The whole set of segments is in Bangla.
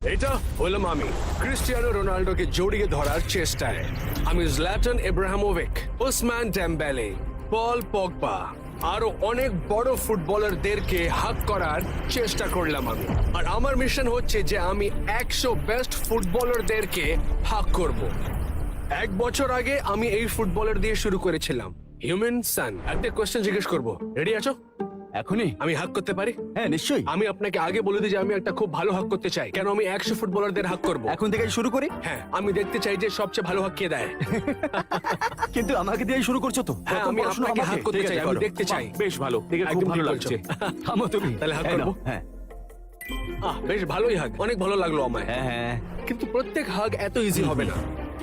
এটা হলাম আমি ক্রিস্টিয়ানো রোনাল্ডোকে জড়িয়ে ধরার চেষ্টায়। আমি Zlatan Ibrahimovic, Osman Dembélé, Paul Pogba আরো অনেক বড় ফুটবলারদেরকে হাত করার চেষ্টা করলাম আমি। আর আমার মিশন হচ্ছে যে আমি 100 বেস্ট ফুটবলারদেরকে হাক করব। 1 বছর আগে আমি এই ফুটবলার দিয়ে শুরু করেছিলাম। হিউম্যান সান, একটা কোয়েশ্চেন জিজ্ঞেস করবো, রেডি আছো? এখনই? আমি হাক করতে পারি? হ্যাঁ, নিশ্চয়ই। আমি আপনাকে আগে বলে দিই যে আমি একটা খুব ভালো হাক করতে চাই। কেন? আমি 100 ফুটবলারদের হাক করব। এখন থেকে শুরু করি। হ্যাঁ, আমি দেখতে চাই যে সবচেয়ে ভালো হাক কে দেয়। কিন্তু আমাকে দিয়ে শুরু করছো তো? হ্যাঁ, প্রথম আমি প্রশ্ন আপনাকে আমাকে। হাক করতে ঠিক আছে, চাই, আমি করো। দেখতে চাই। বেশ ভালো, দেখে খুব একদম ভালো ঠিক লাগছে। বলছো। থামো তুমি। তাহলে হাক এই করবো? নাও, হ্যাঁ বেশ ভালোই হাক, অনেক ভালো লাগলো আমায়। হ্যাঁ হ্যাঁ। কিন্তু প্রত্যেক হাগ এত ইজি হবে না।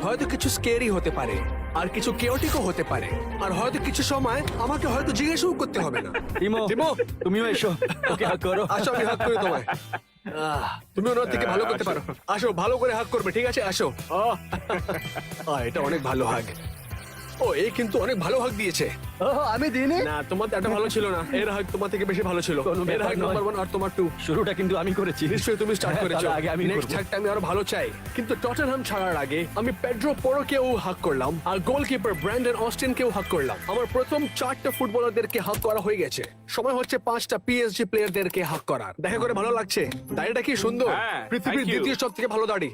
হয়তো কিছু স্কেরি হতে পারে, আর কিছু কেওটিকও হতে পারে, আর হয়তো কিছু সময় আমাকে হয়তো জিজ্ঞেসও করতে হবে না। টিমো, টিমো, তুমিও এসো, ওকে হাক করো। আসো আমি হাক করি তোমায়। তুমি ওনার থেকে ভালো করতে পারো। আসো, ভালো করে হাক করবে, ঠিক আছে? আসো। এটা অনেক ভালো হাগ। ও, এই কিন্তু অনেক ভালো হাগ দিয়েছে। ও, আমি দিইনি। না, তোমার এত ভালো ছিল না। এর হাগ তোমার থেকে বেশি ভালো ছিল। কোনো এর ব্যাপার হাগ নয়। নাম্বার 1 আর তোমার 2। শুরুটা কিন্তু আমি করেছি। নিশ্চয়ই তুমি স্টার্ট হ্যাঁ, করেছো। তাহলে আগে আমি নেক্সট করবো। হাগটা আমি আরো ভালো চাই। কিন্তু টটেনহাম ছাড়ার আগে আমি পেড্রো পোরোকেও হাক করলাম, আর গোলকিপার ব্র্যান্ডন অস্টিনকেও হাক করলাম। আমার প্রথম 4টা ফুটবলারদেরকে হাক করা হয়ে গেছে। সময় হচ্ছে 5টা পিএসজি প্লেয়ারদেরকে হাক করার। দেখা করে ভালো লাগছে। দাড়িটা কি সুন্দর! হ্যাঁ, পৃথিবীর thank you. দ্বিতীয় সবথেকে ভালো দাড়ি।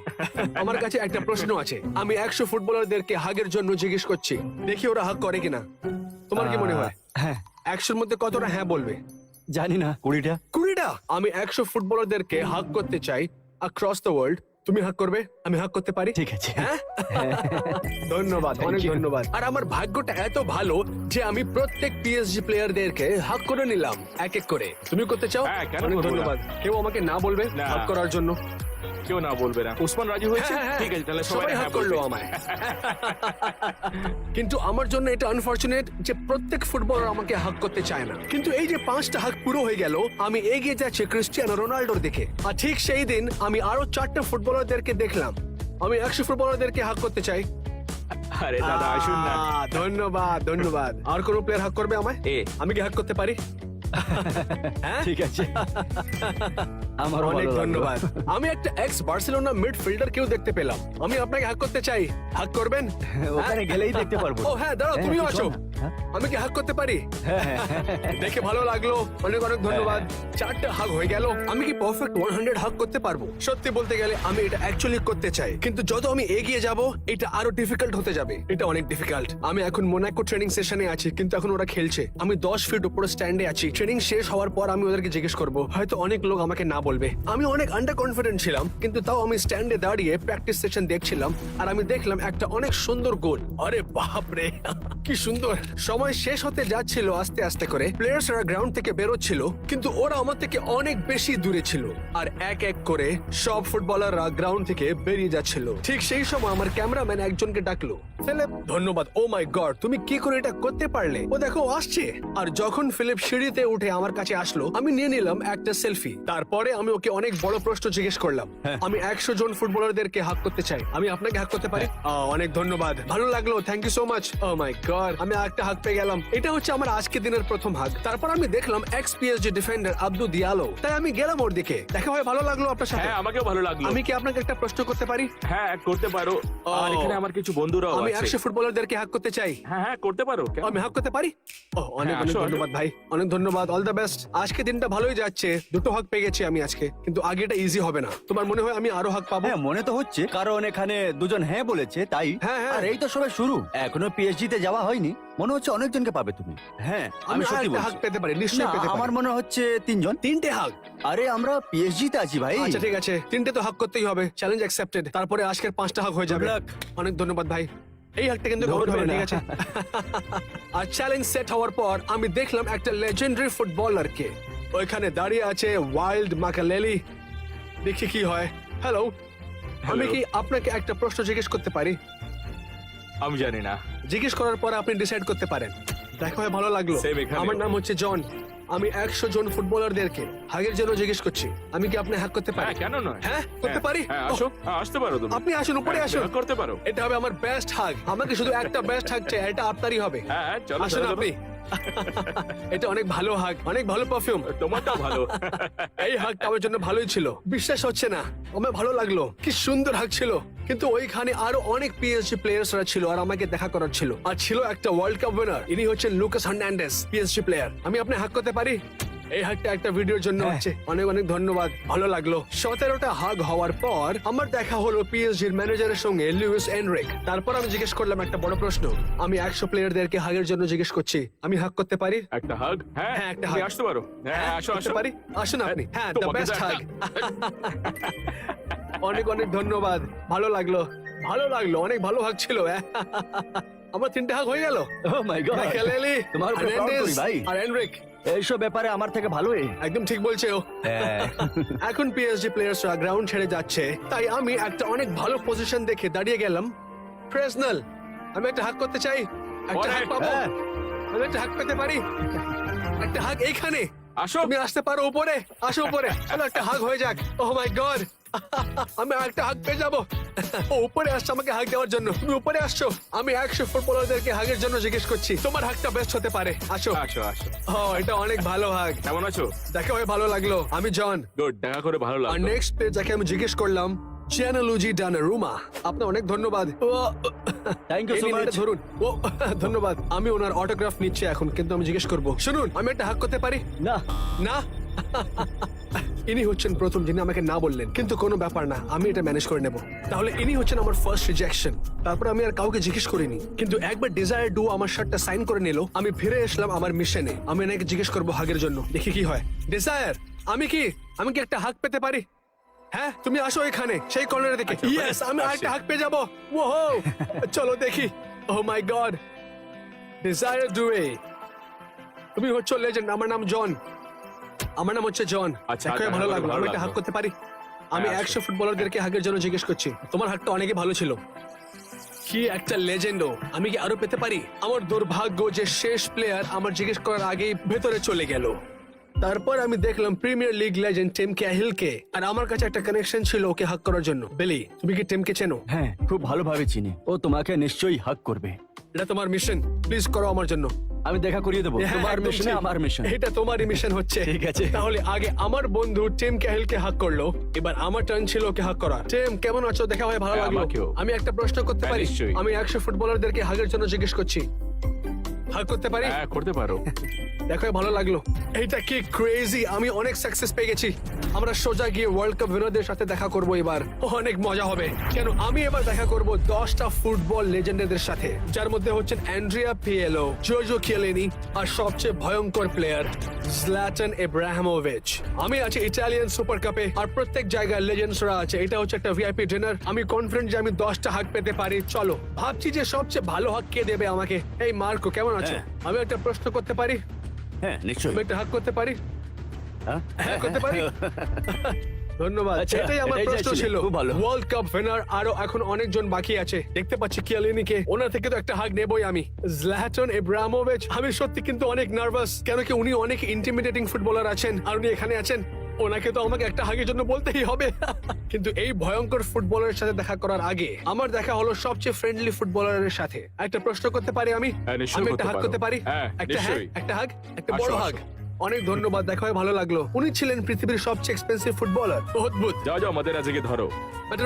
আমার কাছে একটা প্রশ্ন আছে। আমি 100 ফুটবলারদেরকে হাগের জন্য জিজ্ঞেস করছি, দেখি ওরা হাক করে কিনা। তোমার কি মনে হয়? হ্যাঁ, 100-র মধ্যে কতটা হ্যাঁ বলবে? জানি না, 20টা। 20টা? আমি 100 ফুটবলারদেরকে হাক করতে চাই অ্যাক্রস দ্য ওয়ার্ল্ড। তুমি হাক করবে? আমি হাক করতে পারি? ঠিক আছে। হ্যাঁ? ধন্যবাদ, Thank অনেক you. ধন্যবাদ। আর আমার ভাগ্যটা এত ভালো যে আমি প্রত্যেক পিএসজি প্লেয়ারদেরকে হাক করে নিলাম এক এক করে। তুমি করতে চাও? হ্যাঁ, কেন অনেক করবো না? ধন্যবাদ। কেউ আমাকে না বলবে না। হাক করার জন্য? কেউ না বলবে না। উসমান রাজি হয়েছে? হ্যাঁ, হ্যাঁ, ঠিক আছে, তাহলে সবাই হাক হ্যাঁ করলো বলবে। আমায়। কিন্তু আমার জন্য এটা আনফরচুনেট যে প্রত্যেক ফুটবলার আমাকে হাক করতে চায় না। কিন্তু এই যে 5টা হাক পুরো হয়ে গেল, আমি এগিয়ে যাচ্ছি ক্রিস্টিয়ানো রোনাল্ডোর দিকে। আর ঠিক সেই দিন আমি আরো 4টা ফুটবলারদেরকে দেখলাম। আমি 100 ফুটবলারদেরকে হাক করতে চাই। আরে দাদা, আসুন না। ধন্যবাদ, ধন্যবাদ। আর কোন প্লেয়ার হাক করবে আমায়? এ। আমি কি হাক করতে পারি? হ্যাঁ? ঠিক আছে। আমার অনেক ধন্যবাদ। আমি একটা এক্স বার্সেলোনা মিডফিল্ডার কেউ দেখতে পেলাম। আমি আপনাকে হাক করতে চাই। হাক করবেন? ওখানে গেলেই দেখতে পারবো। ও হ্যাঁ, দাঁড়াও, হ্যাঁ, তুমিও তুই আছো। শোন না। হ্যাঁ? আমি কি হাক করতে পারি? হ্যাঁ, হ্যাঁ, হ্যাঁ। দেখে ভালো লাগলো, অনেক অনেক ধন্যবাদ। 4টা হাগ হয়ে গেল। আমি কি পারফেক্ট 100 হাগ করতে পারবো? সত্যি বলতে গেলে আমি এটা অ্যাকচুয়ালি করতে চাই, কিন্তু যত আমি এগিয়ে যাব এটা আরো ডিফিকাল্ট হতে যাবে। এটা অনেক ডিফিকাল্ট। আমি এখন মোনাকো ট্রেনিং সেশনে আছি, কিন্তু এখন ওরা খেলছে। আমি 10 ফিট উপরে স্ট্যান্ডে আছি। ট্রেনিং শেষ হওয়ার পর আমি ওদেরকে জিজ্ঞেস করবো। হয়তো অনেক লোক আমাকে না বলবে। আমি অনেক আন্ডার কনফিডেন্ট ছিলাম, কিন্তু তাও আমি স্ট্যান্ডে দাঁড়িয়ে প্র্যাকটিস সেশন দেখছিলাম, আর আমি দেখলাম একটা অনেক সুন্দর গোল। আরে বাপরে, কি সুন্দর! সময় শেষ হতে যাচ্ছিল আস্তে আস্তে করে। প্লেয়ার্সরা গ্রাউন্ড থেকে বেরোচ্ছিল, কিন্তু ওরা আমার থেকে অনেক বেশি দূরে ছিল। আর এক এক করে সব ফুটবলাররা গ্রাউন্ড থেকে বেরিয়ে যাচ্ছিল। ঠিক সেই সময় আমার ক্যামেরাম্যান একজনকে ডাকলো। ফিলিপ, ধন্যবাদ। ও মাই গড, তুমি কি করে এটা করতে পারলে? ও দেখো, ও আসছে। আর যখন ফিলিপ সিঁড়িতে উঠে আমার কাছে আসলো, আমি নিয়ে নিলাম একটা সেলফি। তারপরে আমি ওকে অনেক বড় প্রশ্ন জিজ্ঞেস করলাম। আমি 100 জন ফুটবলারদেরকে হাক করতে চাই। আমি আপনাকে হাক করতে পারি? অনেক ধন্যবাদ, ভালো লাগলো, thank you so much. Oh my god, আমি একটা হাক পেয়ে গেলাম। এটা হচ্ছে আমার আজকের দিনের প্রথম হাক। তারপর আমি দেখলাম এক্স পিএসজি ডিফেন্ডার আব্দু দিয়ালো, তাই আমি গেলাম ওর দিকে। দেখা হয়ে ভালো লাগলো আপনার সাথে। হ্যাঁ, আমাকেও ভালো লাগলো। আমি কি আপনাকে একটা প্রশ্ন করতে পারি? হ্যাঁ, করতে পারো। আর এখানে আমার কিছু বন্ধুরাও আমি আছে। 100 ফুটবলারদেরকে হাক করতে চাই। হ্যাঁ হ্যাঁ, করতে পারো। কেন? আমি হাক করতে পারি? অনেক হ্যাঁ, অনেক আসো, আসো। ধন্যবাদ ভাই, অনেক ধন্যবাদ। All the best. আজকে দিনটা ভালোই যাচ্ছে, 2টো হাক পেয়ে গেছি আমি আজকে, কিন্তু আগে এটা ইজি হবে না। তোমার মনে হয় আমি আরো হাক পাবো? হ্যাঁ, মনে তো হচ্ছে, কারণ এখানে দুজন হ্যাঁ বলেছে, তাই। হ্যাঁ, হ্যাঁ। আর এই তো সবাই শুরু, এখনো পিএইচডি তে যাওয়া হয়নি। মনে হচ্ছে অনেকজনকে পাবে তুমি। হ্যাঁ, আমি আমি সত্যি আরেকটা হাক বলছি। পেতে পারি, নিশ্চয়ই না, পেতে পারি। আমার মনে হচ্ছে 3 জন। 3টে হাক? আরে আমরা পিএইচডি তে আছি ভাই। আচ্ছা ঠিক আছে, 3টে তো হাক করতেই হবে। Challenge accepted. তারপরে আজকের 5টা হাক হয়ে যাবে। Good luck. অনেক ধন্যবাদ ভাই। এই হাকটা কিন্তু কখন ধরবে হবে, না। ঠিক আছে? আর চ্যালেঞ্জ সেট হওয়ার পর আমি দেখলাম একটা লেজেন্ডারি ফুটবলারকে ওইখানে দাঁড়িয়ে আছে, ওয়াইল্ড মাকালেলি। দেখি কি হয়। হ্যালো, আমি কি আপনাকে একটা প্রশ্ন জিজ্ঞেস করতে পারি? আমি জানি না। জিজ্ঞেস করার পর আপনি ডিসাইড করতে পারেন। দেখা হয়ে ভালো লাগলো। Same এখানেও। আমার নাম হচ্ছে জন। আমি 100 জন ফুটবলারদেরকে হাগের জন্য জিজ্ঞেস করছি, আমি কি আপনি হাক করতে পারি? হ্যাঁ, কেন নয়? হ্যাঁ, করতে পারি? হ্যাঁ, আসো। হ্যাঁ, আসতে পারো তুমি। আপনি আসুন, উপরে হ্যাঁ, আসুন। করতে পারো। এটা হবে আমার বেস্ট হাগ। আমাকে শুধু একটা বেস্ট হাগ চাই, এটা আপনারই হবে। হ্যাঁ, চলো আসুন চলো, আপনি। এটা অনেক ভালো হাগ, অনেক ভালো পারফিউম। তোমারটাও ভালো। এই হাগটা আমার জন্য ভালোই ছিল, বিশ্বাস হচ্ছে না, আমার ভালো লাগলো, কি সুন্দর হাগ ছিল। কিন্তু ওইখানে আরো অনেক পিএসজি প্লেয়ার্সরা ছিল আর আমাকে দেখা করার ছিল, আর ছিল একটা ওয়ার্ল্ড কাপ উইনার, ইনি হচ্ছেন লুকাস হার্নান্ডেজ, পিএসজি প্লেয়ার। আমি আপনি হাগ করতে পারি? এই হাগটা একটা ভিডিওর জন্য হচ্ছে। অনেক অনেক ধন্যবাদ, ভালো লাগলো। 17টা হাগ হওয়ার পর আমার দেখা হলো পিএসজির ম্যানেজারের সঙ্গে, লুইস এনরিক। তারপর আমি জিজ্ঞেস করলাম একটা বড় প্রশ্ন, আমি 100 প্লেয়ারদেরকে হাগের জন্য জিজ্ঞেস করছি, আমি হাগ করতে পারি? একটা হাগ? হ্যাঁ, হ্যাঁ, একটা তুমি hug। আসতে পারো। হ্যাঁ, আসো করতে আসো। পারি? আসুন আপনি। হ্যাঁ, দ্য তোমাকে তো বেস্ট একটা- হাগ। অনেক অনেক ধন্যবাদ, ভালো লাগলো, ভালো লাগলো, অনেক ভালো হাগ ছিল। আমার 3টে হাগ হয়ে গেল। ও মাই গড, মাইকেলেলি, তোমার উপরে proud হার্নান্ডেজ করি ভাই। আর এনরিক। এইসব ব্যাপারে আমার থেকে ভালোই। একদম ঠিক বলছে ও। হ্যাঁ। এখন পিএসজি প্লেয়ার্সরা গ্রাউন্ড ছেড়ে যাচ্ছে, তাই আমি একটা অনেক ভালো পজিশন দেখে দাঁড়িয়ে গেলাম। প্রেসনাল, আমি একটা হাগ করতে চাই, একটা হাগ পাবো? হ্যাঁ। আমি একটা হাগ পেতে পারি? একটা হাগ এইখানে। আসো। তুমি আসতে পারো উপরে? আসো উপরে, চলো একটা হাগ হয়ে যাক। ওহ মাই গড, আমি একটা হাগ পেয়ে যাবো। ও উপরে আসছে আমাকে হাগ দেওয়ার জন্য। তুমি উপরে আসছো, আমি 100 ফুটবলারদেরকে হাগের জন্য জিজ্ঞেস করছি, তোমার হাগটা বেস্ট হতে পারে, আসো। আসো আসো। ও, এটা অনেক ভালো হাগ, কেমন আছো? দেখে হয়ে ভালো লাগলো। আমি জন। গুড, দেখা করে ভালো আর লাগলো। নেক্সট পেজ যাকে আমি জিজ্ঞেস করলাম, জিয়ানালুজি ডানারুমা। আপনার অনেক ধন্যবাদ। Thank you so এই নিন, এটা much. ধরুন। ও, ধন্যবাদ। আমি ওনার অটোগ্রাফ নিচ্ছি এখন, কিন্তু আমি জিজ্ঞেস করব, শুনুন, আমি একটা হাগ করতে পারি? না, না। ইনি হচ্ছেন প্রথম যিনি আমাকে না বললেন, কিন্তু কোনো ব্যাপার না, আমি এটা ম্যানেজ করে নেব। তাহলে ইনি হচ্ছেন আমার ফার্স্ট রিজেকশন। তারপর আমি আর কাউকে জিজ্ঞেস করিনি, কিন্তু একবার ডিজায়ার ডু আমার শার্টটা সাইন করে নিল। আমি ফিরে আসলাম আমার মিশনে। আমি এনাকে জিজ্ঞেস করবো হাগের জন্য, দেখি কি হয়। ডিজায়ার, আমি কি একটা হাগ পেতে পারি? হ্যাঁ, তুমি আসো এখানে, সেই কর্নারে দেখে। আচ্ছা, ইয়েস, আমি আসছি। আরেকটা হাগ পেয়ে যাবো। ওহো, চলো দেখি। ওহ মাই গড, ডিজায়ার ডুয়ে, তুমি হচ্ছ লেজেন্ড। আমার নাম জন। আমার নাম হচ্ছে জন। আচ্ছা, দেখে ভালো ভালো লাগলো। আমি একটা লাগলো। হাগ করতে পারি? আমি হ্যাঁ, 100 ফুটবলারদেরকে হাগের জন্য জিজ্ঞেস করছি, তোমার হাগটা অনেকই ভালো ছিল। কি একটা লেজেন্ড ও, আমি কি আরো পেতে পারি? আমার দুর্ভাগ্য যে শেষ প্লেয়ার আমার জিজ্ঞেস করার আগেই ভেতরে চলে গেল। তারপর আমি দেখলাম প্রিমিয়ার লিগ লেজেন্ড টিম ক্যাহিলকে, আর আমার কাছে একটা কানেকশন ছিল ওকে হাগ করার জন্য। বেলি, তুমি কি টিমকে চেনো? হ্যাঁ, খুব ভালোভাবে চিনি। ও তোমাকে নিশ্চয়ই হাগ করবে। এটা তোমার মিশন, প্লিজ করো আমার জন্য। আমি দেখা করিয়ে দেবো। হ্যাঁ, তোমার একদম মিশনে ঠিক। আমার মিশন। এটা তোমারই মিশন হচ্ছে। ঠিক আছে। তাহলে আগে আমার বন্ধু টিম ক্যাহিলকে হাক করলো, এবার আমার টার্ন ছিল ওকে হাক করার। টিম, কেমন আছো? দেখা হয়ে ভালো হ্যাঁ, লাগলো। আমাকেও। আমি একটা প্রশ্ন করতে হ্যাঁ, পারি? নিশ্চয়ই। আমি 100 ফুটবলারদেরকে হাগের জন্য জিজ্ঞেস করছি, হাগ করতে পারি? হ্যাঁ, করতে পারো। দেখো ভালো লাগলো। এইটা কি ক্রেজি, আমি অনেক সাকসেস পেয়ে গেছি। আমরা সোজা গিয়ে ওয়ার্ল্ড কাপ উইনারদের সাথে দেখা করব এবার। অনেক মজা হবে, কেন আমি এবার দেখা করব 10টা ফুটবল লেজেন্ডদের সাথে, যার মধ্যে হচ্ছেন অ্যান্ড্রিয়া পিয়েলো, জর্জো কিয়েলিনি, আর সবচেয়ে ভয়ঙ্কর প্লেয়ার জলাতান ইব্রাহিমোভিচ। আমি আছি ইটালিয়ান সুপার কাপে, আর প্রত্যেক জায়গায় লেজেন্ডসরা আছে। এটা হচ্ছে একটা ভিআইপি ডিনার। আমি কনফিডেন্ট যে আমি 10টা হাগ পেতে পারি। চলো, ভাবছি যে সবচেয়ে ভালো হাগ কে দেবে আমাকে। এই মার্কো, কেমন আছো? হ্যাঁ। আমি একটা প্রশ্ন করতে পারি? হ্যাঁ, নিশ্চয়ই। আমি একটা হাগ করতে পারি? হ্যাঁ? হ্যাঁ, করতে পারি। ধন্যবাদ। আচ্ছা, এটাই আমার এটাই প্রশ্ন চাইছিলে। ছিল। খুব ভালো। ওয়ার্ল্ড কাপ উইনার আরো এখন অনেকজন বাকি আছে। দেখতে পাচ্ছি কিয়ালিনিকে, ওনার থেকে তো একটা হাগ নেবই আমি। জলাতান ইব্রাহিমোভিচ, আমি সত্যি কিন্তু অনেক নার্ভাস, কেন কি উনি অনেক ইন্টিমিডেটিং ফুটবলার আছেন, আর উনি এখানে আছেন। ওনাকে তো আমাকে একটা হাগের জন্য বলতেই হবে। কিন্তু এই ভয়ঙ্কর ফুটবলারের সাথে দেখা করার আগে আমার দেখা হলো সবচেয়ে ফ্রেন্ডলি ফুটবলারের সাথে। একটা প্রশ্ন করতে পারি আমি? হ্যাঁ, নিশ্চয়ই আমি একটা করতে হাগ পারো। করতে পারি? হ্যাঁ, একটা হ্যাঁ, নিশ্চয়ই। একটা হাগ, একটা আসো, বড় আসো। হাগ। অনেক ধন্যবাদ, দেখা হয়ে ভালো লাগলো। উনি ছিলেন পৃথিবীর সবচেয়ে এক্সপেন্সিভ ফুটবলার। অদ্ভুত। যাও যাও, আমাদের আজকে ধরো।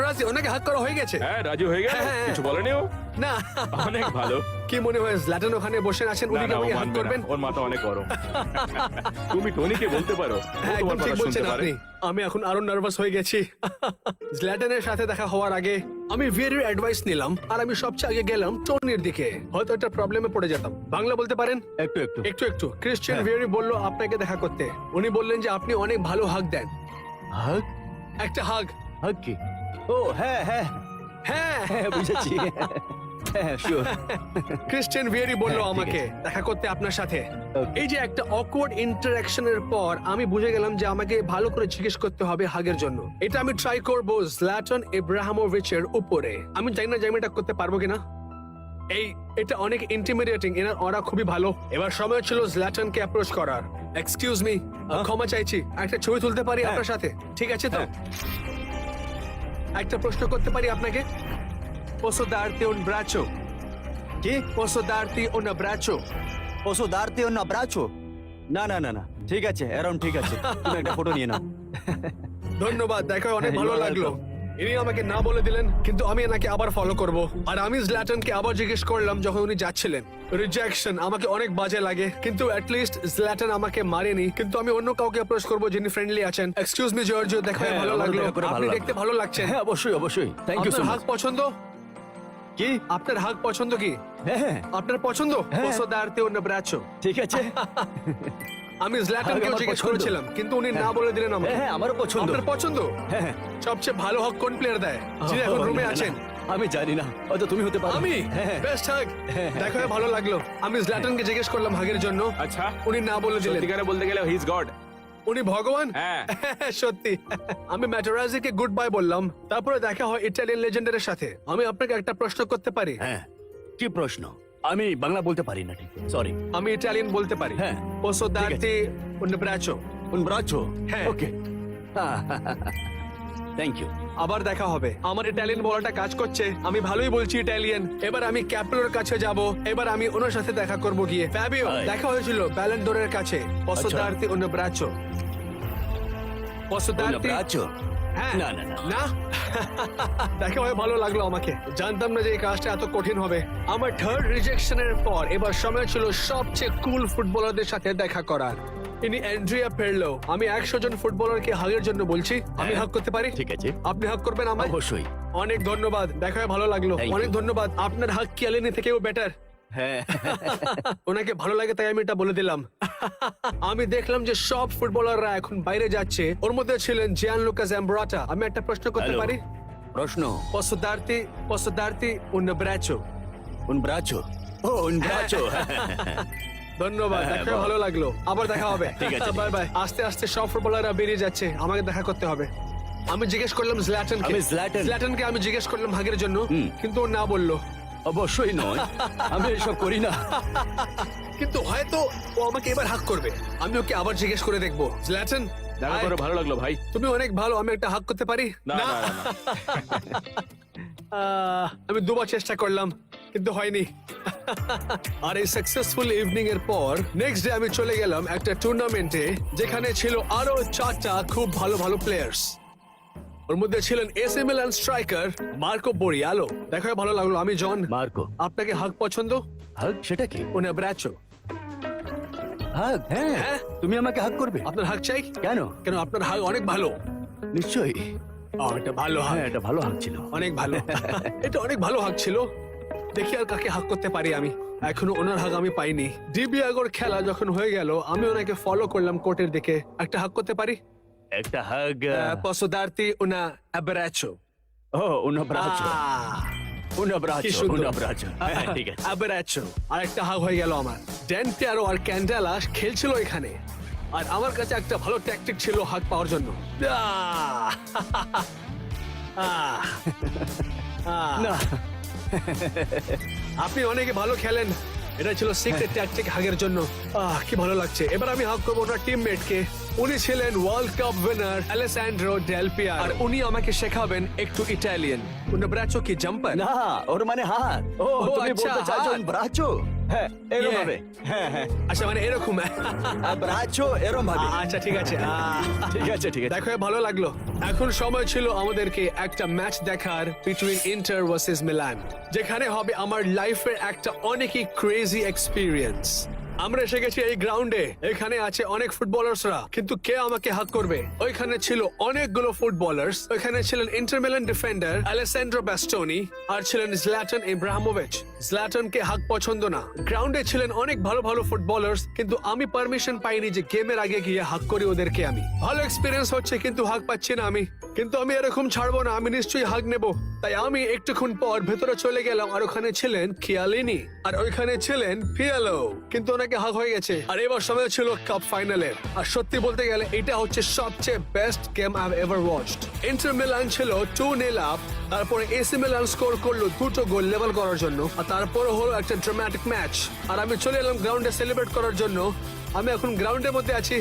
রাজি, ওনাকে হাগ করা হয়ে গেছে? হ্যাঁ, রাজি হয়ে গেল। হ্যাঁ। কিছু বলেনি ও? না। অনেক ভালো। কি মনে হয় জলাতান ওখানে বসে আছেন, না উনি কি না, ও আমাকে হাগ মানবে না। করবেন? ওর মাথা অনেক গরম। তুমি টনিকে বলতে পারো, ও হ্যাঁ, তোমার একদম ঠিক কথা বলছেন শুনতে পারে। আপনি। আমি এখন আরো নার্ভাস হয়ে গেছি। জলাতানের সাথে দেখা হওয়ার আগে আমি ভিয়ারির অ্যাডভাইস নিলাম, আর আমি সবচেয়ে আগে গেলাম টনির দিকে। হয়তো একটা প্রবলেমে পড়ে যেতাম। বাংলা বলতে পারেন? একটু একটু। একটু একটু। ক্রিশ্চিয়ান হ্যাঁ। ভিয়ারি বলল আপনাকে দেখা করতে। উনি বললেন যে আপনি অনেক ভালো হাগ দেন। হাগ? একটা হাগ। হাগ কি? ও হ্যাঁ হ্যাঁ হ্যাঁ, হ্যাঁ, বুঝেছি। হ্যাঁ, শিওর। ক্রিশ্চিয়ান ভিয়ারি বলল হ্যাঁ, ঠিক আমাকে দেখা করতে আপনার সাথে। Okay. এই যে একটা অকওয়ার্ড ইন্টারঅ্যাকশনের পর আমি বুঝে গেলাম যে আমাকে ভালো করে জিজ্ঞেস করতে হবে হাগের জন্য। এটা আমি ট্রাই করব জলাতান ইব্রাহিমোভিচের উপরে। আমি জানি না যে আমি এটা করতে পারবো কিনা। এটা অনেক ইন্টিমিডিয়েটিং, এনার অরা খুবই ভালো। এবার সময় ছিল জলাতানকে অ্যাপ্রোচ করার। এক্সকিউজ মি, ক্ষমা চাইছি, একটা ছবি তুলতে পারি হ্যাঁ। আপনার সাথে? ঠিক আছে তো? হ্যাঁ। একটা প্রশ্ন করতে পারি আপনাকে? Posso darti un braccio? কি? Posso darti un abbraccio? Posso darti un abbraccio? না না না না ঠিক আছে এরকম ঠিক আছে তুমি একটা ফটো নিয়ে নাও ধন্যবাদ, দেখা হয়ে অনেক ভালো You are লাগলো। welcome. ইনি আমাকে না বলে দিলেন, কিন্তু আমি এনাকে আবার ফলো করব। আর আমি জল্যাটনকে আবার জিজ্ঞেস করলাম যখন উনি যাচ্ছিলেন। রিজেকশন আমাকে অনেক বাজে লাগে, কিন্তু লিস্ট জল্যাটন আমাকে মারেনি। কিন্তু আমি অন্য কাউকে অ্যাপ্রোচ করব যিনি ফ্রেন্ডলি আছেন। এক্সকিউজ মি জর্জিও, দেখা হয়ে হ্যাঁ, ভালো আমারও লাগলো। দেখা করে ভালো আপনি লাগলো। দেখতে ভালো লাগছেন। হ্যাঁ অবশ্যই অবশ্যই থ্যাংক ইউ সো আপনার মাচ হাগ পছন্দ কি আপনার হাগ পছন্দ কি? হ্যাঁ আপনার পছন্দ? হ্যাঁ। Posso darti un abbraccio? ঠিক আছে আমি জল্যাটনকেও আমার জিজ্ঞেস পছন্দ। করেছিলাম, কিন্তু উনি না বলে দিলেন আমাকে। হ্যাঁ আমারও পছন্দ আপনার পছন্দ? হ্যাঁ সবচেয়ে ভালো হক কোন প্লেয়ার দেয়, যিনি এখন ও, রুমে না, না, আছেন? আমি জানি না হয়তো তুমি হতে পারো আমি হ্যাঁ বেস্ট হাগ। হ্যাঁ। দেখা হয়ে ভালো লাগলো। আমি জল্যাটনকে জিজ্ঞেস করলাম হাগের জন্য, আচ্ছা, উনি না বলে দিলেন। সত্যিকারে বলতে গেলে হি ইজ গড। উনি ভগবান? হ্যাঁ। সত্যি। আমি ম্যাটারাজিকে গুড বাই বললাম, তারপরে দেখা হয় ইটালিয়ান লেজেন্ডারের সাথে। আমি আপনাকে একটা প্রশ্ন করতে পারি? হ্যাঁ কি প্রশ্ন আমি বাংলা বলতে পারি না ঠিক সরি আমি ইটালিয়ান বলতে পারি। হ্যাঁ। Posso darti un abbraccio? un braccio হ্যাঁ। ওকে থ্যাংক ইউ আবার দেখা হবে। আমার ইটালিয়ান বলাটা কাজ করছে, আমি ভালোই বলছি ইটালিয়ান। এবার আমি ক্যাপেলোর কাছে যাব, এবার আমি ওনার সাথে দেখা করব গিয়ে। Fabio Hi. দেখা হয়েছিল ব্যালেন্ডোরের কাছে। Posso আচ্ছা। darti un abbraccio? Posso un darti? braccio হ্যাঁ। না না না না দেখা হয়ে ভালো লাগলো আমাকে। জানতাম না যে এই কাজটা এত কঠিন হবে। আমার থার্ড রিজেকশনের পর এবার সময় ছিল সবচেয়ে কুল ফুটবলারদের সাথে দেখা করার। ইনি অ্যান্ড্রিয়া পেরলো। আমি 100 জন ফুটবলারকে হাগের জন্য বলছি। আমি হ্যাঁ। হাগ করতে পারি? ঠিক আছে আপনি হাগ করবেন আমায়? অবশ্যই অনেক ধন্যবাদ, দেখা হয়ে ভালো লাগলো। Thank you. অনেক ধন্যবাদ। আপনার হাগ কিয়ালিনি থেকেও বেটার। হ্যাঁ ওনাকে ভালো লাগে তাই আমি এটা বলে দিলাম। আমি দেখলাম যে সব ফুটবলাররা এখন বাইরে যাচ্ছে। ওর মধ্যে ছিলেন জিয়ানলুকা জ্যাম্ব্রাটা। আমি একটা প্রশ্ন করতে Hello. পারি? প্রশ্ন Posso darti un abbraccio? un braccio ও un braccio ধন্যবাদ, হ্যাঁ, দেখা হয়ে বাহ। ভালো লাগলো। আবার দেখা হবে। ঠিক আছে, ঠিক বাই বাই। আস্তে আস্তে সব ফুটবলাররা বেরিয়ে যাচ্ছে, আমাকে দেখা করতে হবে। আমি জিজ্ঞেস করলাম জল্যাটনকে। আমি জল্যাটন। জল্যাটনকে আমি জিজ্ঞেস করলাম হাগের জন্য, হুম। কিন্তু ও না বললো। অবশ্যই নয় আমি এসব করি না কিন্তু হয়তো ও আমাকে এবার হাক করবে। আমি ওকে আবার জিজ্ঞেস করে দেখবো। জল্যাটন, দেখা করে ভালো লাগলো ভাই। তুমি অনেক ভালো, আমি একটা হাক করতে পারি? না না না, না। আমি দুবার চেষ্টা করলাম, কিন্তু হয়নি। আর এই সাকসেসফুল ইভিনিং এর পর নেক্সট ডে আমি চলে গেলাম একটা টুর্নামেন্টে, যেখানে ছিল আরো 4টা খুব ভালো ভালো প্লেয়ার্স। ওর মধ্যে ছিলেন এসি মিলান স্ট্রাইকার মার্কো বোরিয়ালো। দেখা হয়ে ভালো লাগলো। আমি জন। মার্কো আপনাকে হাগ পছন্দ? হাগ সেটা কি un abbraccio? হাগ হ্যাঁ হ্যাঁ। তুমি আমাকে হাগ করবে আপনার হাগ চাই? কেন কেন, আপনার হাগ অনেক ভালো। নিশ্চয়ই এটা ভালো হাগ, হ্যাঁ এটা ভালো হাগ ছিল অনেক ভালো। এটা অনেক ভালো হাগ ছিল। দেখি আর কাকে হাগ করতে পারি আমি। এখনো ওনার হাগ আমি পাইনি। ডিবিয়াগোর খেলা যখন হয়ে গেল, আমি ওনাকে ফলো করলাম কোর্টের দিকে। একটা হাগ করতে পারি? একটা হাগ Posso darti un abbraccio? ও un abbraccio un কি abbraccio সুন্দর। un abbraccio হ্যাঁ ঠিক আছে abbraccio। আর একটা হাগ হয়ে গেল আমার। ড্যান পিয়ারো আর ক্যান্ডেলা খেলছিল এখানে, আর আমার কাছে একটা ভালো ট্যাকটিক ছিল হাগ পাওয়ার জন্য। না আপনি অনেকে ভালো খেলেন। এটা ছিল সিক্রেট ট্যাকটিক হাগের জন্য। কি ভালো লাগছে। এবার আমি হাগ করবো ওনার টিমমেটকে। উনি ছিলেন world cup winner Alessandro del পিয়ারো, আর উনি আমাকে শেখাবেন একটু ইটালিয়ান। un abbraccio কি জাম্পার? না ওর মানে হাগ ও তুমি আচ্ছা, বলতে চাইছো হাগ। un braccio হ্যাঁ এরকম Yeah. ভাবে হ্যাঁ হ্যাঁ আচ্ছা, মানে এরকম। braccio এরকম ভাবে আচ্ছা ঠিক আছে। ঠিক আছে ঠিক আছে দেখো ভালো লাগলো। এখন সময় ছিল আমাদেরকে একটা ম্যাচ দেখার বিটুইন ইন্টার ভার্সেস মিলান, যেখানে হবে আমার লাইফের একটা অনেকই ক্রেজি এক্সপিরিয়েন্স। আমরা এসে গেছি এই গ্রাউন্ডে। এখানে আছে অনেক ফুটবলার্সরা, কিন্তু কে আমাকে হাক করবে? ওইখানে ছিল অনেকগুলো ফুটবলার্স। ওইখানে ছিলেন ইন্টার মিলান ডিফেন্ডার আলেসান্ড্রো বাস্টোনি, আর ছিলেন জল্যাটন ইব্রাহিমোভিচ। জল্যাটনকে হাক পছন্দ না। গ্রাউন্ডে ছিলেন অনেক ভালো ভালো ফুটবলার্স, কিন্তু আমি পারমিশন পাইনি যে গেমের আগে গিয়ে হাক করি ওদেরকে। আমি ভালো এক্সপিরিয়েন্স হচ্ছে, কিন্তু হাক পাচ্ছি না আমি। কিন্তু আমি এরকম ছাড়বো না, আমি নিশ্চয়ই হাক নেব। তাই আমি একটুক্ষণ পর ভেতরে চলে গেলাম, আর ওখানে ছিলেন কিয়ালিনি, আর ওইখানে ছিলেন পিয়ালো, কিন্তু ওনাকে হাক হয়ে গেছে। আর এবার সময় ছিল কাপ ফাইনালের। আর সত্যি বলতে গেলে এটা হচ্ছে সবচেয়ে best game I have ever watched. Inter Milan ছিল 2-0 আপ, তারপরে এসি মিলান স্কোর করলো 2টো গোল লেভেল করার জন্য, আর তারপরে হলো একটা ড্রামাটিক ম্যাচ। আর আমি চলে এলাম গ্রাউন্ডে সেলিব্রেট করার জন্য। আমি এখন গ্রাউন্ডের মধ্যে আছি।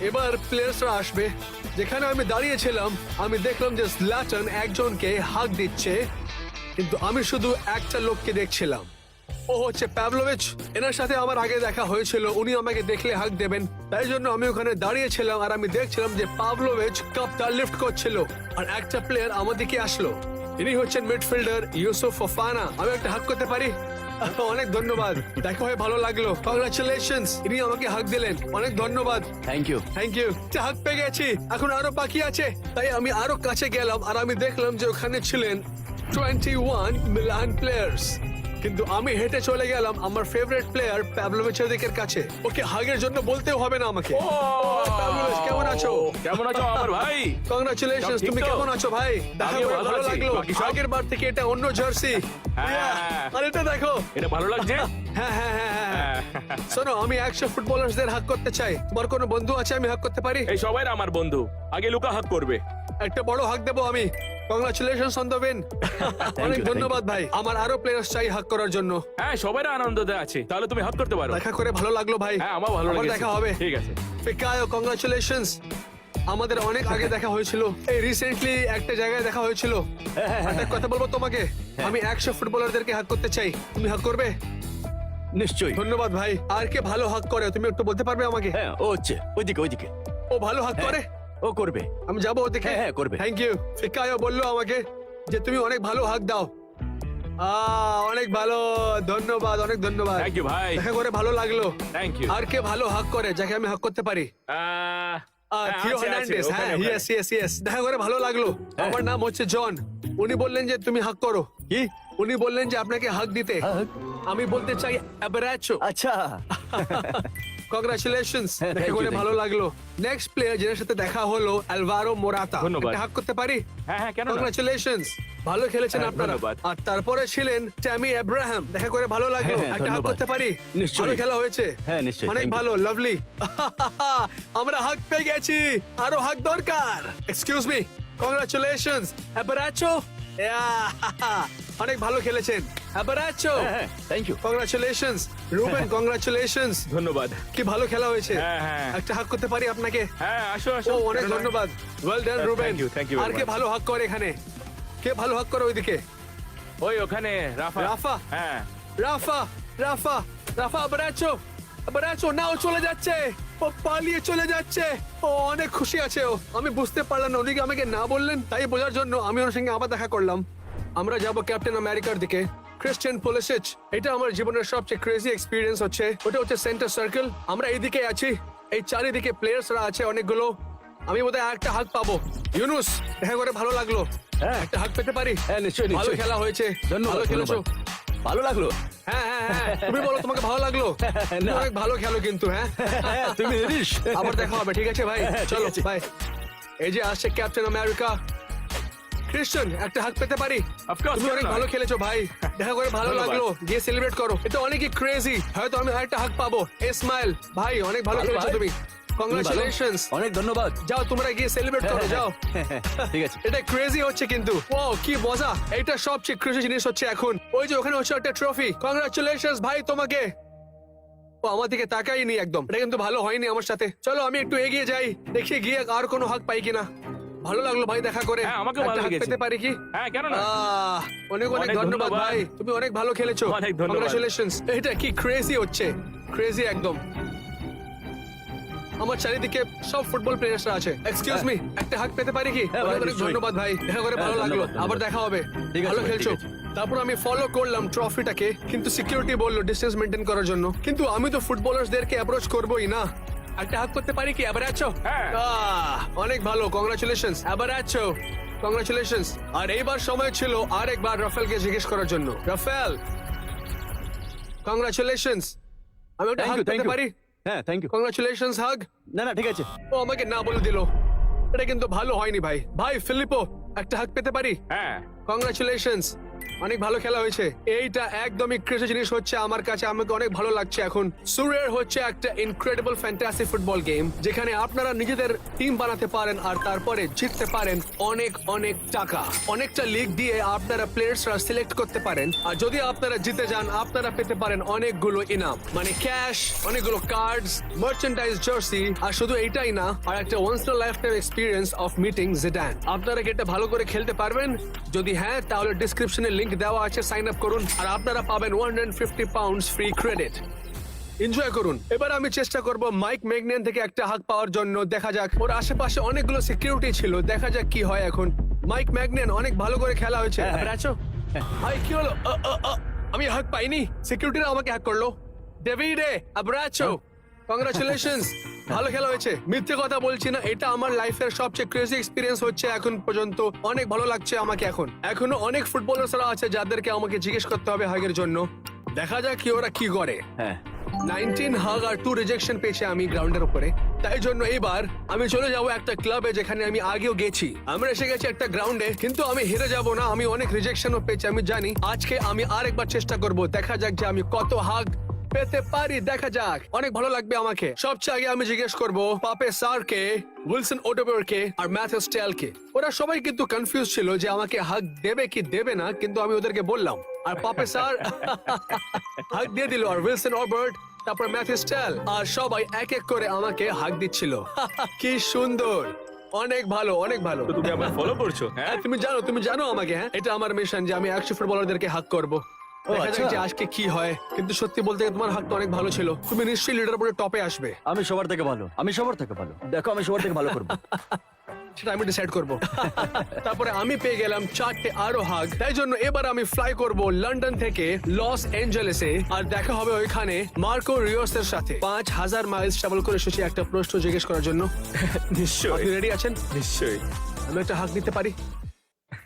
এবার প্লেয়ার্সরা আসবে। যেখানে আমি দাঁড়িয়েছিলাম, আমি দেখলাম যে জল্যাটন একজনকে হাক দিচ্ছে, কিন্তু আমি শুধু একটা লোককে দেখছিলাম। ও হচ্ছে প্যাভলোভিচ। এনার সাথে আমার আগে দেখা হয়েছিল, উনি আমাকে দেখলে হাক দেবেন, তাই জন্য আমি ওখানে দাঁড়িয়েছিলাম আর আমি দেখছিলাম যে পাভলোভিচ কাপটা লিফট করছিল আর একটা প্লেয়ার আমার দিকে আসলো। ইনি হচ্ছেন মিডফিল্ডার ইউসুফ ফাফানা। আমি একটা হাক করতে পারি? অনেক ধন্যবাদ, দেখা হয়ে ভালো লাগলো। কংগ্রাচুলেশনস, ইনি আমাকে হাক দিলেন, অনেক ধন্যবাদ। Thank you. Thank you. Hug পেয়ে গেছি, এখন আরো বাকি আছে, তাই আমি আরো কাছে গেলাম আর আমি দেখলাম যে ওখানে ছিলেন 21 মিলান প্লেয়ার্স। কিন্তু আমি হেঁটে চলে গেলাম আমার ফেভারিট প্লেয়ার প্যাভলোভিচের দিকের কাছে। ওকে হাগের জন্য বলতেও হবে না আমাকে। প্যাভলোভিচ, কেমন আছো? কেমন আছো আমার ভাই? কংগ্রাচুলেশনস, সব ঠিক তুমি তো? কেমন আছো ভাই? দেখা আমিও করে ভালো ভালো আছি। লাগলো। বাকি সব? আগের বার থেকে এটা অন্য জার্সি। হ্যাঁ। আর এটা দেখো। এটা ভালো লাগছে? হ্যাঁ হ্যাঁ হ্যাঁ হ্যাঁ। শোনো, আমি 100 ফুটবলারদের হাক করতে চাই। তোমার কোনো বন্ধু আছে আমি হাক করতে পারি? এই সবাই আমার বন্ধু, আগে লুকা হাক করবে। একটা বড় হাক দেবো আমি। Congratulations on the win. অনেক you, ধন্যবাদ ভাই, আমার আরো প্লেয়ার্স চাই হাক করার জন্য। হ্যাঁ, সবাই আনন্দতে আছে, তাহলে তুমি হাক করতে পারো। দেখা করে ভালো লাগলো ভাই। হ্যাঁ, আমার ভালো আবার লেগেছে। দেখা হবে। ঠিক আছে। ফিকায়ো, কংগ্রাচুলেশনস। আমাদের অনেক আগে দেখা হয়েছিল, এই রিসেন্টলি একটা জায়গায় দেখা হয়েছিল। একটা কথা বলবো তোমাকে, আমি 100 ফুটবলারদেরকে হাক করতে চাই, তুমি হাক করবে? নিশ্চয়ই। ধন্যবাদ ভাই। আর কে ভালো হাক করে তুমি একটু বলতে পারবে আমাকে? হ্যাঁ, ও হচ্ছে ওইদিকে ওইদিকে। ও ভালো হাক করে? ও করবে। আমি যাবো ওদিকে? হ্যাঁ, হ্যাঁ, করবে। Thank you. ফিকায়ো বললো আমাকে যে তুমি অনেক ভালো হাক দাও। অনেক ভালো, ধন্যবাদ, অনেক ধন্যবাদ। থ্যাংক ইউ ভাই। দেখা করে ভালো লাগলো। Thank you. আর কে ভালো হাক করে যাকে আমি হাক করতে পারি? Theo Hernandez. হ্যাঁ, ইয়েস ইয়েস ইয়েস। দেখা করে ভালো লাগলো। আমার নাম হচ্ছে জন। উনি বললেন যে তুমি হাক করো। কি? উনি বললেন যে আপনাকে হাক দিতে। হাক? আমি বলতে চাই অ্যাবারাচো। আচ্ছা। কংগ্রাচুলেশনস, হ্যাঁ, দেখা thank you, করে thank ভালো লাগলো। নেক্সট প্লেয়ার যার সাথে দেখা হলো আলভারো মোরাতা। ধন্যবাদ। একটা হাক করতে পারি? হ্যাঁ হ্যাঁ, কেন না? কংগ্রাচুলেশনস, ভালো খেলেছেন হ্যাঁ, আপনারা। ধন্যবাদ। আর তারপরে ছিলেন ট্যামি আব্রাহাম। দেখা করে ভালো লাগলো। হ্যাঁ, একটা হাক ধন্যবাদ। করতে পারি? নিশ্চয়ই। ভালো খেলা হয়েছে। হ্যাঁ, নিশ্চয়ই, অনেক thank you. ভালো, লাভলি। আমরা হাক পেয়ে গেছি, আরো হাক দরকার। এক্সকিউজ মি, কংগ্রাচুলেশনস আব্রাচো। অনেক ভালো খেলেছেন আব্রাচো। হ্যাঁ, thank you. Congratulations Ruben, congratulations. ধন্যবাদ। কি ভালো খেলা হয়েছে। হ্যাঁ, হ্যাঁ। একটা হাক করতে পারি আপনাকে? হ্যাঁ, আসো আসো। ও অনেক কেন না? ধন্যবাদ, well done Ruben. thank you very আর কে much. ভালো হাক করে এখানে? কে ভালো হাক করে ওইদিকে? ওই ওখানে রাফা। রাফা? হ্যাঁ। রাফা রাফা রাফা আব্রাচো। আব্রাচো না, ও চলে যাচ্ছে, ও পালিয়ে চলে যাচ্ছে। ও অনেক খুশি আছে ও। আমি বুঝতে পারলাম না, উনি আমাকে না বললেন, তাই বোঝার জন্য আমি ওর সঙ্গে আবার দেখা করলাম। আমরা যাব ক্যাপ্টেন আমেরিকার দিকে, ক্রিশ্চিয়ান পুলিসিচ। এটা আমার জীবনের সবচেয়ে ক্রেজি এক্সপিরিয়েন্স হচ্ছে। ওটা হচ্ছে সেন্টার সার্কেল, আমরা এইদিকে আছি, এই চারিদিকে প্লেয়ার্সরা আছে অনেকগুলো। আমি বোধহয় একটা হাত পাবো। ইউনুস, দেখা করে ভালো লাগলো। হ্যাঁ। একটা হাত পেতে পারি? হ্যাঁ, নিশ্চয়ই, ভালো নিশ্চয়ই। খেলা হয়েছে, ধন্যবাদ, ভালো খেলেছো। ধন্যবাদ। ভালো লাগলো। হ্যাঁ হ্যাঁ হ্যাঁ, তুমি বলো তোমাকে ভালো লাগলো? তুমি অনেক ভালো খেলো কিন্তু। হ্যাঁ, হ্যাঁ, তুমি রিশ। আবার দেখা হবে, ঠিক আছে ভাই? হ্যাঁ, ঠিক চলো আছে। বাই। এই যে আসছে ক্যাপ্টেন আমেরিকা। ক্রিশ্চিয়ান, একটা হাত পেতে পারি? Of course, তুমি কেন অনেক নয়? ভালো খেলেছো ভাই, দেখা করে ভালো ধন্যবাদ। লাগলো। গিয়ে সেলিব্রেট করো, এটা অনেকই ক্রেজি। হয়তো আমি আরেকটা হাত পাবো। ইসমাইল ভাই, অনেক ভালো ভালো খেলেছো ভাই। তুমি। কংগ্রাচুলেশনস। অনেক ধন্যবাদ। যাও তোমরা গিয়ে সেলিব্রেট করো, যাও। ঠিক আছে। এটা ক্রেজি হচ্ছে কিন্তু। ও কি মজা। এটা সবচেয়ে ক্রেজি জিনিস হচ্ছে এখন। ওই যে ওখানে হচ্ছে একটা ট্রফি। কংগ্রাচুলেশনস ভাই তোমাকে। ও আমার দিকে তাকাইনি একদম। এটা কিন্তু ভালো হয়নি আমার সাথে। চলো আমি একটু এগিয়ে যাই, দেখি গিয়ে আর কোনো হাক পাই কিনা। ভালো লাগলো ভাই দেখা করে। হ্যাঁ, আমাকেও ভালো একটা হাক লেগেছে। পেতে পারি কি? হ্যাঁ, কেন না? অনেক অনেক অনেক ধন্যবাদ ধন্যবাদ। ভাই, তুমি অনেক ভালো খেলেছো। অনেক ধন্যবাদ। কংগ্রাচুলেশনস। এটা কি ক্রেজি হচ্ছে, ক্রেজি একদম। আমার চারিদিকে সব ফুটবল প্লেয়ার্সরা আছে। এক্সকিউজ মি, একটা হাক পেতে পারি কি? হ্যাঁ, ভাই, অনেক অনেক নিশ্চয়ই। ধন্যবাদ ভাই, দেখা করে হ্যাঁ, ভালো লাগলো। ধন্যবাদ, আবার ধন্যবাদ। দেখা হবে। ঠিক আছে ভালো ভাই, খেলছো। ঠিক আছে। তারপর আমি ফলো করলাম ট্রফিটাকে, কিন্তু সিকিউরিটি বললো ডিস্টেন্স মেনটেন করার জন্য। কিন্তু আমি তো ফুটবলারদেরকে অ্যাপ্রোচ করবোই না। একটা হাক করতে পারি কি? আবার আছো? হ্যাঁ। অনেক ভালো, কংগ্রাচুলেশনস। আবার আছো, কংগ্রাচুলেশনস। আর এইবার সময় ছিল আরেকবার রাফেলকে জিজ্ঞেস করার জন্য। Rafael, congratulations. আমি একটা থ্যাংক হাক ইউ, থ্যাংক পেতে ইউ। পারি? হ্যাঁ, থ্যাংক ইউ। কংগ্রাচুলেশনস হাগ। না না, ঠিক আছে। ও আমাকে না বলে দিল, এটা কিন্তু ভালো হয়নি ভাই। ভাই ফিলিপো, একটা হাক পেতে পারি? হ্যাঁ। কংগ্রাচুলেশনস, অনেক ভালো খেলা হয়েছে। এইটা একদমই ক্রেজি জিনিস হচ্ছে আমার কাছে, আমাকে অনেক ভালো লাগছে এখন। সুরের হচ্ছে একটা ইনক্রেডিবল ফ্যান্টাসি ফুটবল গেম, যেখানে আপনারা নিজেদের টিম বানাতে পারেন আর তারপরে জিততে পারেন অনেক অনেক টাকা। অনেকটা লিগ দিয়ে আপনারা প্লেয়ার্সরা সিলেক্ট করতে পারেন, আর যদি আপনারা জিতে যান আপনারা পেতে পারেন অনেকগুলো ইনাম, মানে ক্যাশ, অনেকগুলো কার্ডস, মার্চেন্ডাইজ জার্সি। আর শুধু এইটাই না, আর একটা once in a lifetime experience of meeting Zidane. আপনারা কি এটা ভালো ভালো করে খেলতে পারবেন? যদি হ্যাঁ, তাহলে ডেসক্রিপশনে লিংক দেওয়া আছে, সাইন আপ করুন আর আপনারা পাবেন 150 পাউন্ডস ফ্রি ক্রেডিট। এনজয় করুন। এবার আমি চেষ্টা করব মাইক ম্যাগনেন থেকে একটা হাক পাওয়ার জন্য। দেখা যাক, ওর আশেপাশে অনেকগুলো সিকিউরিটি ছিল, দেখা যাক কি হয় এখন। মাইক ম্যাগনেন অনেক ভালো করে খেলা হয়েছে। হ্যাঁ। আব্রাচো, ভাই কি হলো? আমি হাক পাইনি, সিকিউরিটিরা আমাকে হাক করলো। ডেভিডে আব্রাচো, কংগ্রাচুলেশনস, ভালো খেলা হয়েছে। মিথ্যে কথা বলছি না, এটা আমার লাইফের সবচেয়ে ক্রেজি এক্সপিরিয়েন্স হচ্ছে এখন পর্যন্ত। অনেক ভালো লাগছে আমাকে এখন। এখনো অনেক ফুটবলাররা আছে যাদেরকে আমাকে জিজ্ঞেস করতে হবে হাগের জন্য। দেখা যাক কি ওরা কি করে। হ্যাঁ 19 হাগ আর 2 রিজেকশন পেয়েছি আমি গ্রাউন্ডের উপরে। তাই জন্য এবার আমি চলে যাব একটা ক্লাবে যেখানে আমি আগেও গেছি। আমরা এসে গেছি একটা গ্রাউন্ডে, কিন্তু আমি হেরে যাব না। আমি অনেক রিজেকশনও পেয়েছি, আমি জানি। আজকে আমি আরেকবার চেষ্টা করব, দেখা যাক যে আমি কত হাগ পেতে পারি। দেখা যাক, অনেক ভালো লাগবে আমাকে। সবচেয়ে আগে আমি জিজ্ঞেস করব পাপে সারকে, উইলসন ওডোবেরকে আর ম্যাথিউ স্টেলকে। ওরা সবাই কিন্তু কনফিউজ ছিল যে আমাকে হাগ দেবে কি দেবে না, কিন্তু আমি ওদেরকে বললাম। আর পাপে স্যার হাগ দিয়ে দিল, আর উইলসন ওডোবের, তারপর ম্যাথিউ স্টেল, আর সবাই এক এক করে আমাকে হাগ দিচ্ছিল। কি সুন্দর, অনেক ভালো, অনেক ভালো। তো তুমি আবার ফলো করছো? হ্যাঁ, হ্যাঁ, তুমি জানো আমাকে। হ্যাঁ, এটা আমার মিশন যে আমি 100 ফুটবলারদেরকে হাক করব। দেখা যাক আচ্ছা। যে আজকে কি হয়। কিন্তু সত্যি বলতে গেলে তোমার হাকটা অনেক ভালো ছিল। তুমি নিশ্চয়ই লিডার বোর্ডে টপে আসবে। আমি সবার থেকে ভালো, আমি সবার থেকে ভালো। দেখো আমি সবার থেকে ভালো করবো। সেটা আমি ডিসাইড করব। তারপরে আমি পেয়ে গেলাম 4টে আরো হাগ। তাই জন্য এবার আমি ফ্লাই করব লন্ডন থেকে লস অ্যাঞ্জেলেসে, আর দেখা হবে ওইখানে মার্কো রিওসের সাথে। 5000 মাইলস ট্রাভেল করে এসেছি একটা প্রশ্ন জিজ্ঞেস করার জন্য। নিশ্চয়ই আপনি রেডি আছেন? নিশ্চয়ই। আমি একটা হাক দিতে পারি?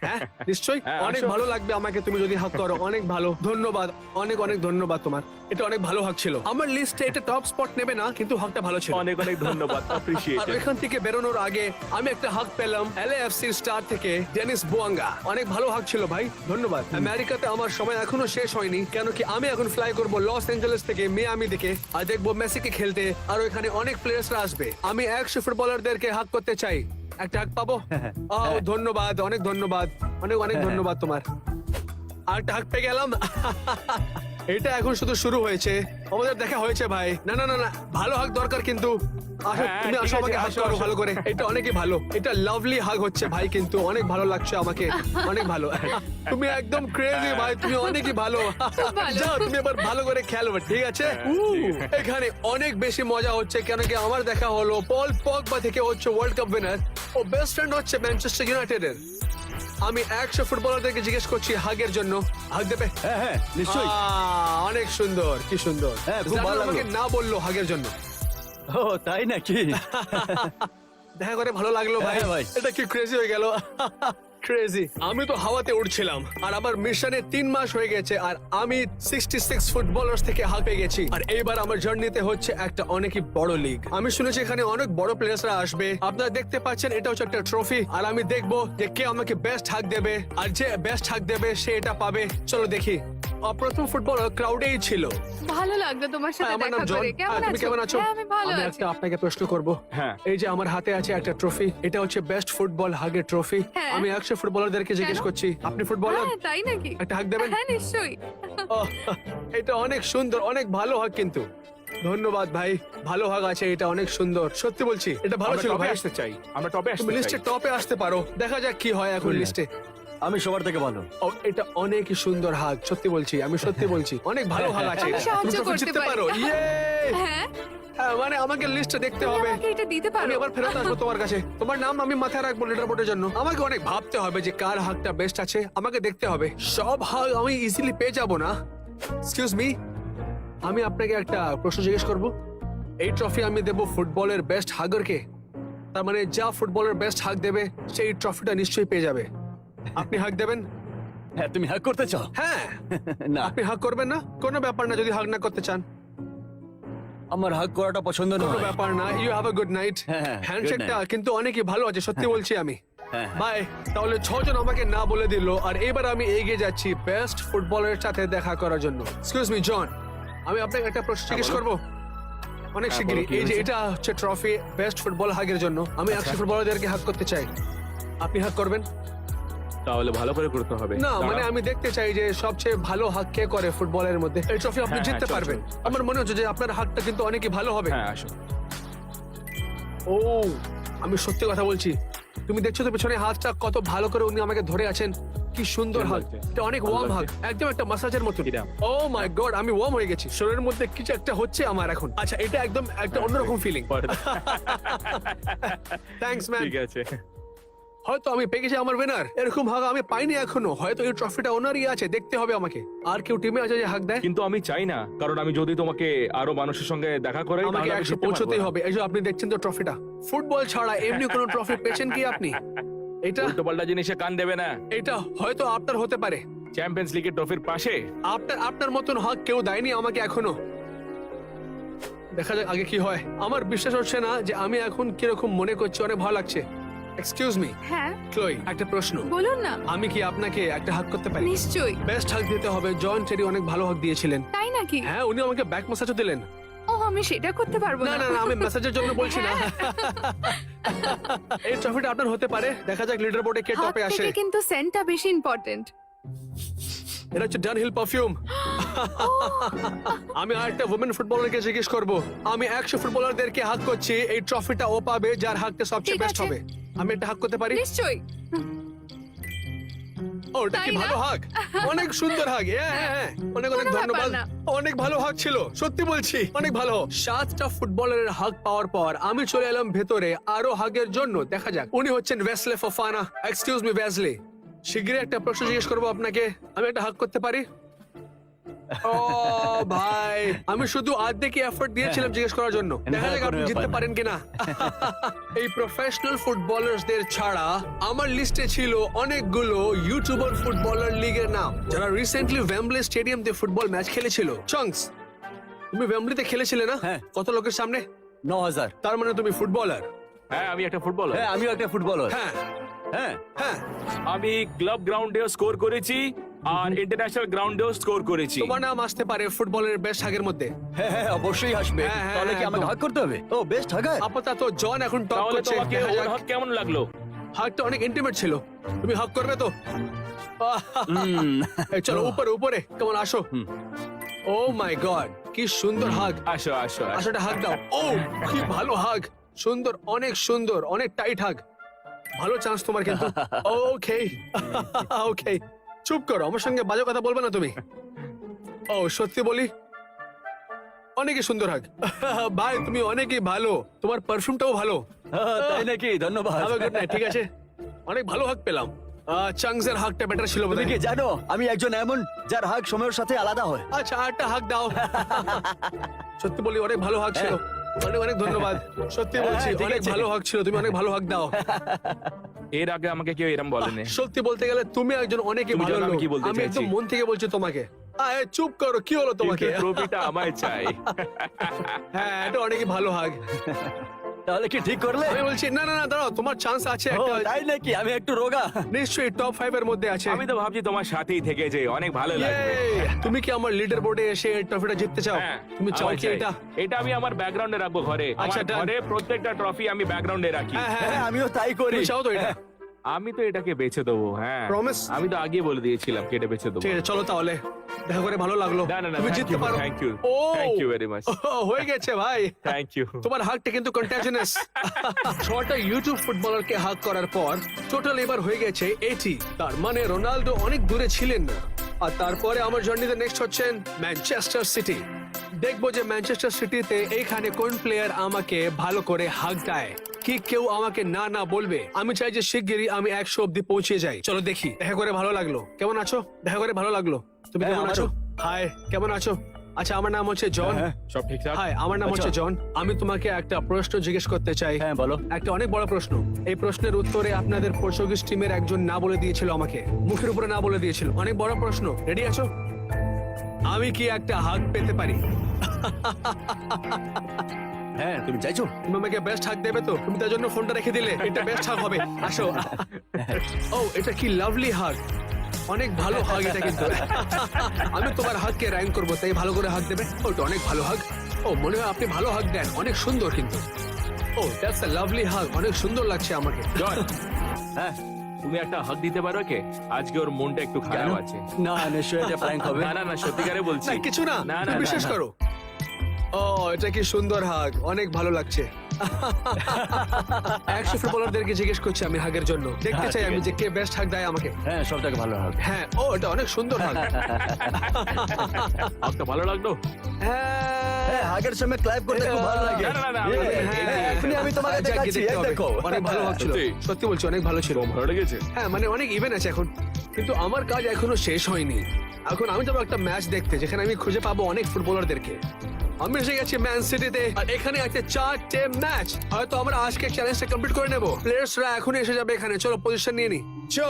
হ্যাঁ, নিশ্চয়ই। হ্যাঁ, অনেক আসো। ভালো লাগবে আমাকে তুমি যদি হাক করো। অনেক ভালো, ধন্যবাদ, অনেক অনেক ধন্যবাদ তোমার। এটা অনেক ভালো হাক ছিল। আমার লিস্টে এটা টপ স্পট নেবে না, কিন্তু হাকটা ভালো ছিল। অনেক অনেক ধন্যবাদ, আর অ্যাপ্রিশিয়েটেড। এখান থেকে বেরোনোর আগে আমি একটা হাক পেলাম LAFC স্টার থেকে, ডেনিস বোয়াঙ্গা। অনেক ভালো হাক ছিল ভাই, ধন্যবাদ। আমেরিকাতে আমার সময় এখনো শেষ হয়নি, কেন কি আমি এখন ফ্লাই করব লস অ্যাঞ্জেলেস থেকে মিয়ামি দিকে, আর দেখবো মেসিকে খেলতে। আর ওইখানে অনেক প্লেয়ার্সরা আসবে। আমি 100 ফুটবলারদেরকে হাক করতে চাই। একটা হাক পাবো? ধন্যবাদ, অনেক ধন্যবাদ, অনেক অনেক ধন্যবাদ তোমার। আর একটা হাক পেয়ে গেলাম। এটা এখন শুধু শুরু হয়েছে, আমাদের দেখা হয়েছে ভাই। না না না না, ভালো হাক দরকার কিন্তু। আসো, হ্যাঁ, তুমি ঠিক আসো, আছে, আমাকে হাক আসো, করো আসো। ভালো করে। এটা অনেকই ভালো, এটা লাভলি হাগ হচ্ছে ভাই, কিন্তু অনেক ভালো লাগছে আমাকে, অনেক ভালো। তুমি একদম ক্রেজি ভাই, তুমি অনেকই ভালো। ভালো। যাও, তুমি এবার ভালো করে খেলো, ঠিক আছে? এখানে অনেক বেশি মজা হচ্ছে, কেন কি আমার দেখা হলো পল পগবা থেকে হচ্ছে ওয়ার্ল্ড কাপ উইনার। ও বেস্ট ফ্রেন্ড হচ্ছে ম্যানচেস্টার ইউনাইটেডের। আমি 100 ফুটবলারদেরকে জিজ্ঞেস করছি হাগের জন্য, হাগ দেবে? হ্যাঁ হ্যাঁ নিশ্চয়ই। অনেক সুন্দর, কি সুন্দর। হ্যাঁ, খুব জানো ভালো লাগলো। আমাকে না বললো হাগের জন্য। ও তাই নাকি? দেখা করে ভালো লাগলো ভাই। হ্যাঁ, ভাই। এটা কি ক্রেজি হয়ে গেল। ক্রেজি। আমি তো হাওয়াতে উড়ছিলাম, আর আমার মিশনে 3 মাস হয়ে গেছে, আর আমি 66 ফুটবলার্স থেকে হাল পেয়ে গেছি। আর এইবার আমার জার্নিতে হচ্ছে একটা অনেকই বড় লিগ। আমি শুনেছি এখানে অনেক বড় প্লেয়ার্সরা আসবে। আপনারা দেখতে পাচ্ছেন, এটা হচ্ছে একটা ট্রফি, আর আমি দেখবো যে কে আমাকে বেস্ট হাক দেবে, আর যে বেস্ট হাক দেবে সে এটা পাবে। চলো দেখি। প্রথম ফুটবলার ক্রাউডেই ছিল। ভালো লাগলো তোমার সাথে আমার নাম দেখা জন। করে। তুমি কেমন আছো? হ্যাঁ, আমি ভালো আমি আছি। একটা আপনাকে প্রশ্ন করব। হ্যাঁ। এই যে আমার হাতে আছে একটা ট্রফি, এটা হচ্ছে বেস্ট ফুটবল হাগের ট্রফি। হ্যাঁ। আমি 100 ফুটবলারদেরকে জিজ্ঞেস কেন? করছি, আপনি ফুটবলার? হ্যাঁ, তাই নাকি? একটা হাক দেবেন? হ্যাঁ, নিশ্চয়ই। ওহ, এটা অনেক সুন্দর, অনেক ভালো হাগ কিন্তু। ধন্যবাদ ভাই, ভালো হাগ আছে, এটা অনেক সুন্দর। সত্যি বলছি, এটা ভালো আমরা ছিল টপে ভাই। আসতে চাই, আমরা টপে তুমি আসতে লিস্টে চাই। টপে আসতে পারো। দেখা যাক কি হয় এখন লিস্টে। আমি সবার থেকে ভালো। ও, এটা অনেকই সুন্দর হাগ, সত্যি বলছি, আমি সত্যি বলছি, অনেক ভালো হাগ আছে। আমি সাহায্য তুমি করতে জিততে পারি। পারো। ইয়ে! হ্যাঁ, হ্যাঁ, মানে আমাকে লিস্টে দেখতে তুমি হবে। আমাকে এটা দিতে আমি পারো? আবার ফেরত আসবো তোমার কাছে। তোমার নাম আমি মাথায় রাখবো লিডার বোর্ডের জন্য। আমাকে অনেক ভাবতে হবে যে কার হাকটা বেস্ট আছে, আমাকে দেখতে হবে। সব হাক আমি ইজিলি পেয়ে যাব না। এক্সকিউজ মি, আমি আপনাকে একটা প্রশ্ন জিজ্ঞেস করব। এই ট্রফি আমি দেব ফুটবলের বেস্ট হাগারকে, তার মানে যা ফুটবলের বেস্ট হাক দেবে সেই ট্রফিটা নিশ্চয়ই পেয়ে যাবে। আপনি হাক দেবেন? হ্যাঁ তুমি হাক করতে চাও? হ্যাঁ। না আপনি হাক করবেন না? কোনো ব্যাপার না যদি হাক না করতে চান, আমার হাক করাটা পছন্দ কোনো নয়। ব্যাপার না। You have a good night. হ্যাঁ, হ্যাঁ, হ্যান্ডশেকটা good কিন্তু অনেকই ভালো আছে, সত্যি বলছি আমি। হ্যাঁ, বাই। তাহলে 6 জন আমাকে না বলে দিল, আর এবার আমি এগিয়ে যাচ্ছি বেস্ট ফুটবলের সাথে দেখা করার জন্য। এক্সকিউজ মি জন, আমি আপনাকে একটা প্রশ্ন জিজ্ঞেস বলো। করব অনেক হ্যাঁ, শিগগিরই। বলো, কি এই যে হয়েছে? এটা হচ্ছে ট্রফি বেস্ট ফুটবল হাগের জন্য। আমি 100 ফুটবলারদেরকে হাক করতে চাই, আপনি হাক করবেন? তাহলে ভালো করে করতে হবে। না, মানে দাঁড়াও। আমি দেখতে চাই যে সবচেয়ে ভালো হাক কে করে ফুটবলের মধ্যে। এই ট্রফি আপনি হ্যাঁ, জিততে চল, পারবেন। চল, আসো। আমার মনে হচ্ছে যে আপনার হাকটা কিন্তু অনেকই ভালো হবে। হ্যাঁ, আসো। ও, আমি সত্যি কথা বলছি, তুমি দেখছো তো পেছনে হাতটা কত ভালো করে উনি আমাকে ধরে আছেন, কি সুন্দর হাগ। এটা অনেক ওয়ার্ম হাগ, একদম একটা মাসাজের মতো। ও মাই গড, আমি ওয়ার্ম হয়ে গেছি, শরীরের মধ্যে কিছু একটা হচ্ছে আমার এখন। আচ্ছা, এটা একদম একটা অন্যরকম ফিলিং। Thanks man. ঠিক আছে। হয়তো আমি পেয়ে গেছি আমার উইনার, এরকম হাগ আমি পাইনি এখনো। হয়তো এই ট্রফিটা ওনারই আছে, দেখতে হবে আমাকে। আর কেউ টিমে আছে যে হাগ দেয়? কিন্তু আমি চাই না, কারণ আমি যদি তোমাকে আরো মানুষের সঙ্গে দেখা করাই আমাকে তাহলে আমি 100 জিততে পৌঁছতেই পারবো না। হবে। এই যে আপনি দেখছেন তো ট্রফিটা, ফুটবল ছাড়া এমনি কোনো ট্রফি পেয়েছেন কি আপনি? এটা উল্টোপাল্টা জিনিসে কান দেবে না। এটা হয়তো আপনার হতে পারে, চ্যাম্পিয়ন্স লিগের ট্রফির পাশে। আপনার মতন হাগ কেউ দেয়নি আমাকে এখনো। দেখা যাক আগে কি হয়। আমার বিশ্বাস হচ্ছে না যে আমি এখন কিরকম মনে করছি, অনেক ভালো লাগছে। এক্সকিউজ মি হ্যাঁ, ক্লোই, একটা প্রশ্ন। বলুন না। আমি কি আপনাকে একটা হাগ করতে পারি? নিশ্চয়ই। বেস্ট হাগ দিতে হবে। জন টেরি অনেক ভালো হাগ দিয়েছিলেন। তাই নাকি? হ্যাঁ, উনি আমাকে ব্যাক ম্যাসাজও দিলেন। ও, আমি সেটা করতে পারবো না না। না না, আমি মেসেজের জন্য বলছি না। এই ট্রফিটা আপনার হতে পারে। দেখা যাক লিডার বোর্ডে কে হাত টপে আসে। থেকে কিন্তু সেন্টটা বেশি ইম্পর্টেন্ট। এটা হচ্ছে ডানহিল পারফিউম। আমি আরেকটা ওমেন ফুটবলারকে জিজ্ঞেস করব। আমি 100 ফুটবলারদেরকে হাগ করছি, এই ট্রফিটা ও পাবে যার হাগটা সবচেয়ে ঠিক বেস্ট আছে। হবে। আমি এটা হাগ করতে পারি? নিশ্চয়ই। ও, এটা কি তাই না? ভালো হাগ? অনেক সুন্দর হাগ। হ্যাঁ হ্যাঁ হ্যাঁ, অনেক অনেক কোনো ধন্যবাদ। ব্যাপার না। অনেক ভালো হাগ ছিল, সত্যি বলছি, অনেক ভালো। 7টা ফুটবলারের হাগ পাওয়ার পর আমি চলে এলাম ভেতরে আরো হাগের জন্য। দেখা যাক। উনি হচ্ছেন Wesley Fofana. Excuse me Wesley, শীঘ্রই একটা প্রশ্ন জিজ্ঞেস করবো আপনাকে। আমি একটা হাগ করতে পারি? ও ভাই, আমি শুধু আর্ধেকই এফর্ট দিয়েছিলাম জিজ্ঞেস করার জন্য। দেখা যাক আপনি জিততে পারেন কিনা। এই প্রফেশনাল ফুটবলারদের ছাড়া আমার লিস্টে ছিল অনেকগুলো ইউটিউবার ফুটবলার লিগের নাম, যারা রিসেন্টলি ওয়েম্বলে স্টেডিয়াম তে ফুটবল ম্যাচ খেলেছিল। চাংস, তুমি ওয়েম্বলিতে খেলেছিলে না? হ্যাঁ। কত লোকের সামনে? 9000। তার মানে তুমি ফুটবলার? হ্যাঁ, আমি একটা ফুটবলার। হ্যাঁ, আমিও একটা ফুটবলার। হ্যাঁ হ্যাঁ, হ্যাঁ। আমি ক্লাব গ্রাউন্ডেও স্কোর করেছি আর ইন্টারন্যাশনাল গ্রাউন্ডেও স্কোর করেছি। তোমার নাম আসতে পারে ফুটবলের বেস্ট হাগের মধ্যে। হ্যাঁ, হ্যাঁ, অবশ্যই আসবে। হ্যাঁ, হ্যাঁ, তাহলে কি আমাকে একদম। হাগ করতে হবে? ও, বেস্ট হাগার। আপাতত জন এখন টপ তাহলে করছে। তোমাকে দেখা ওর যাক। হাগ কেমন লাগলো? হাগটা অনেক ইন্টিমেট ছিল। তুমি হাগ করবে তো? এই চলো উপরে উপরে, কেমন আসো। ও মাই গড, কি সুন্দর হাগ। আসো আসো আসো। আসলে হাগ দাও। ও, কি ভালো হাগ, সুন্দর, অনেক সুন্দর, অনেক টাইট হাগ। ভালো চান্স তোমার কিন্তু। ওকে ওকে, চুপ করো, আমার সঙ্গে বাজে কথা বলবে না তুমি। ও, সত্যি বলি, অনেকই সুন্দর হাগ। ভাই, তুমি অনেকই ভালো, তোমার পারফিউমটাও ভালো। তাই নাকি? ধন্যবাদ। Have a good night, ঠিক আছে? অনেক ভালো হাগ পেলাম। চাংসের হাগটা বেটার ছিল তুমি বোধহয়। কি জানো আমি একজন এমন যার হাগ সময়ের সাথে আলাদা হয়? আচ্ছা, আরেকটা হাগ দাও। সত্যি বলি, অনেক ভালো হাগ ছিল। অনেক অনেক ধন্যবাদ। সত্যি বলছি, হ্যাঁ, ঠিক অনেক আছে। ভালো হাগ ছিল। তুমি অনেক ভালো হাগ দাও। এর আগে আমাকে কেউ এরম বলেনি। সত্যি বলতে গেলে তুমি একজন অনেকই তুমি ভালো জানো আমি লোক। কি বলতে আমি একদম চাইছি? মন থেকে বলছি তোমাকে। চুপ করো, কি হলো তোমাকে? কিন্তু ট্রফিটা আমায় চাই। হ্যাঁ, এটা অনেকই ভালো হাগ। তাহলে কি ঠিক করলে? আমি বলছি না না না, দাঁড়াও, তোমার চান্স আছে ও, একটা। তাই নাকি? আমি একটু রোগা। নিশ্চয়ই টপ 5 এর মধ্যে আছে। আমি তো ভাবছি তোমার সাথেই থেকে যে অনেক ভালো লাগবে। Yay! তুমি কি আমার লিডার বোর্ডে এসে এই ট্রফিটা জিততে চাও? হ্যাঁ, তুমি চাও আমায় কি চাই। এটা? এটা আমি আমার ব্যাকগ্রাউন্ডে রাখবো ঘরে। আচ্ছা, আমার done. ঘরে প্রত্যেকটা ট্রফি আমি ব্যাকগ্রাউন্ডে রাখি। হ্যাঁ হ্যাঁ হ্যাঁ, হ্যাঁ। আমিও তাই করি। তুমি চাও তো এটা? আমি তো এটাকে বেছে দেবো। হ্যাঁ, Promise? আমি তো আগে বলে দিয়েছিলাম কেটে বেছে দেবো। ঠিক আছে, চলো তাহলে। দেখা করে ভালো লাগলো। না না না, তুমি জিততে পারো। Thank you, oh, thank you very much, হয়ে গেছে ভাই। Thank you. তোমার হাগটা কিন্তু কন্টাজিনাস। 6টা ইউটিউব ফুটবলারকে হাগ করার পর টোটাল এবার হয়ে গেছে 80। তার মানে রোনাল্ডো অনেক দূরে ছিলেন না। আর তারপরে আমার জার্নিতে নেক্সট হচ্ছেন ম্যানচেস্টার সিটি। দেখবো যে ম্যানচেস্টার সিটিতে এইখানে কোন প্লেয়ার আমাকে ভালো করে হাগ দেয়। কি কেউ আমাকে না না বলবে? আমি চাই যে শিগগিরই আমি 100 অব্দি পৌঁছে যাই। চলো দেখি। দেখা করে ভালো লাগলো। কেমন আছো? দেখা করে ভালো লাগলো। তুমি হ্যাঁ, কেমন আছো? আমারও। হাই, কেমন আছো? আচ্ছা, আমার নাম হচ্ছে জন। হ্যাঁ, সব ঠিকঠাক? হাই, আমার নাম আচ্ছা। হচ্ছে জন। আমি তোমাকে একটা প্রশ্ন জিজ্ঞেস করতে চাই। হ্যাঁ, বলো। একটা অনেক বড় প্রশ্ন। এই প্রশ্নের উত্তরে আপনাদের পর্তুগিজ টিমের একজন না বলে দিয়েছিল আমাকে, মুখের উপরে না বলে দিয়েছিল। অনেক বড় প্রশ্ন। রেডি আছো? আমি কি একটা হাগ পেতে পারি? হ্যাঁ, তুমি চাইছো? তুমি আমাকে বেস্ট হাগ দেবে তো? তুমি তার জন্য ফোনটা রেখে দিলে। এটা বেস্ট হাগ হবে। আসো। ও, এটা কি লাভলি হাগ। অনেক ভালো হাগ এটা কিন্তু। আমি তোমার হাগকে র্যাঙ্ক করবো, তাই ভালো করে হাগ দেবে। ওটা অনেক ভালো হাগ। ও, মনে হয় আপনি ভালো হাগ দেন। অনেক সুন্দর কিন্তু। ও, দ্যাটস আ লাভলি হাগ। অনেক সুন্দর লাগছে আমাকে। জন, হ্যাঁ। তুমি একটা হাগ দিতে পারো কে? আজকে ওর মনটা একটু খারাপ কেন? আছে। না, নিশ্চয়ই এটা প্র্যাঙ্ক হবে। না না না, সত্যিকারে বলছি। না, কিছু না, না তুমি না বিশ্বাস না। করো। ও এটা কি সুন্দর হাগ, অনেক ভালো লাগছে। 100 ফুটবলারদেরকে জিজ্ঞেস করছি আমি হাগের জন্য, দেখতে চাই আমি যে কে বেস্ট হাগ দেয় আমাকে। হ্যাঁ, সব থেকে ভালো হবে। হ্যাঁ, ও এটা অনেক সুন্দর হাগ। আপনার ভালো লাগলো? হ্যাঁ, আগের সময় ক্লাইভ করতে খুব ভালো লাগে। না, না, না, হ্যাঁ, এখনই আমি তোমাকে যাক, দেখাচ্ছি, দেখতে এই হবে। দেখো। অনেক ভালো হাগ ছিল, সত্যি? সত্যি বলছি অনেক ভালো ছিল। ভালো লেগেছে? হ্যাঁ মানে অনেক ইভেন্ট আছে এখন, কিন্তু আমার কাজ এখনো শেষ হয়নি। এখন আমি যাবো একটা ম্যাচ দেখতে যেখানে আমি খুঁজে পাবো অনেক ফুটবলারদেরকে। আমি এসে গেছি ম্যান সিটিতে, আর এখানে আছে 4টে ম্যাচ। হয়তো আমরা আজকে চ্যালেঞ্জটা কমপ্লিট করে নেবো। প্লেয়ার্সরা এখনই এসে যাবে এখানে। চলো পজিশন নিয়ে নি। চো,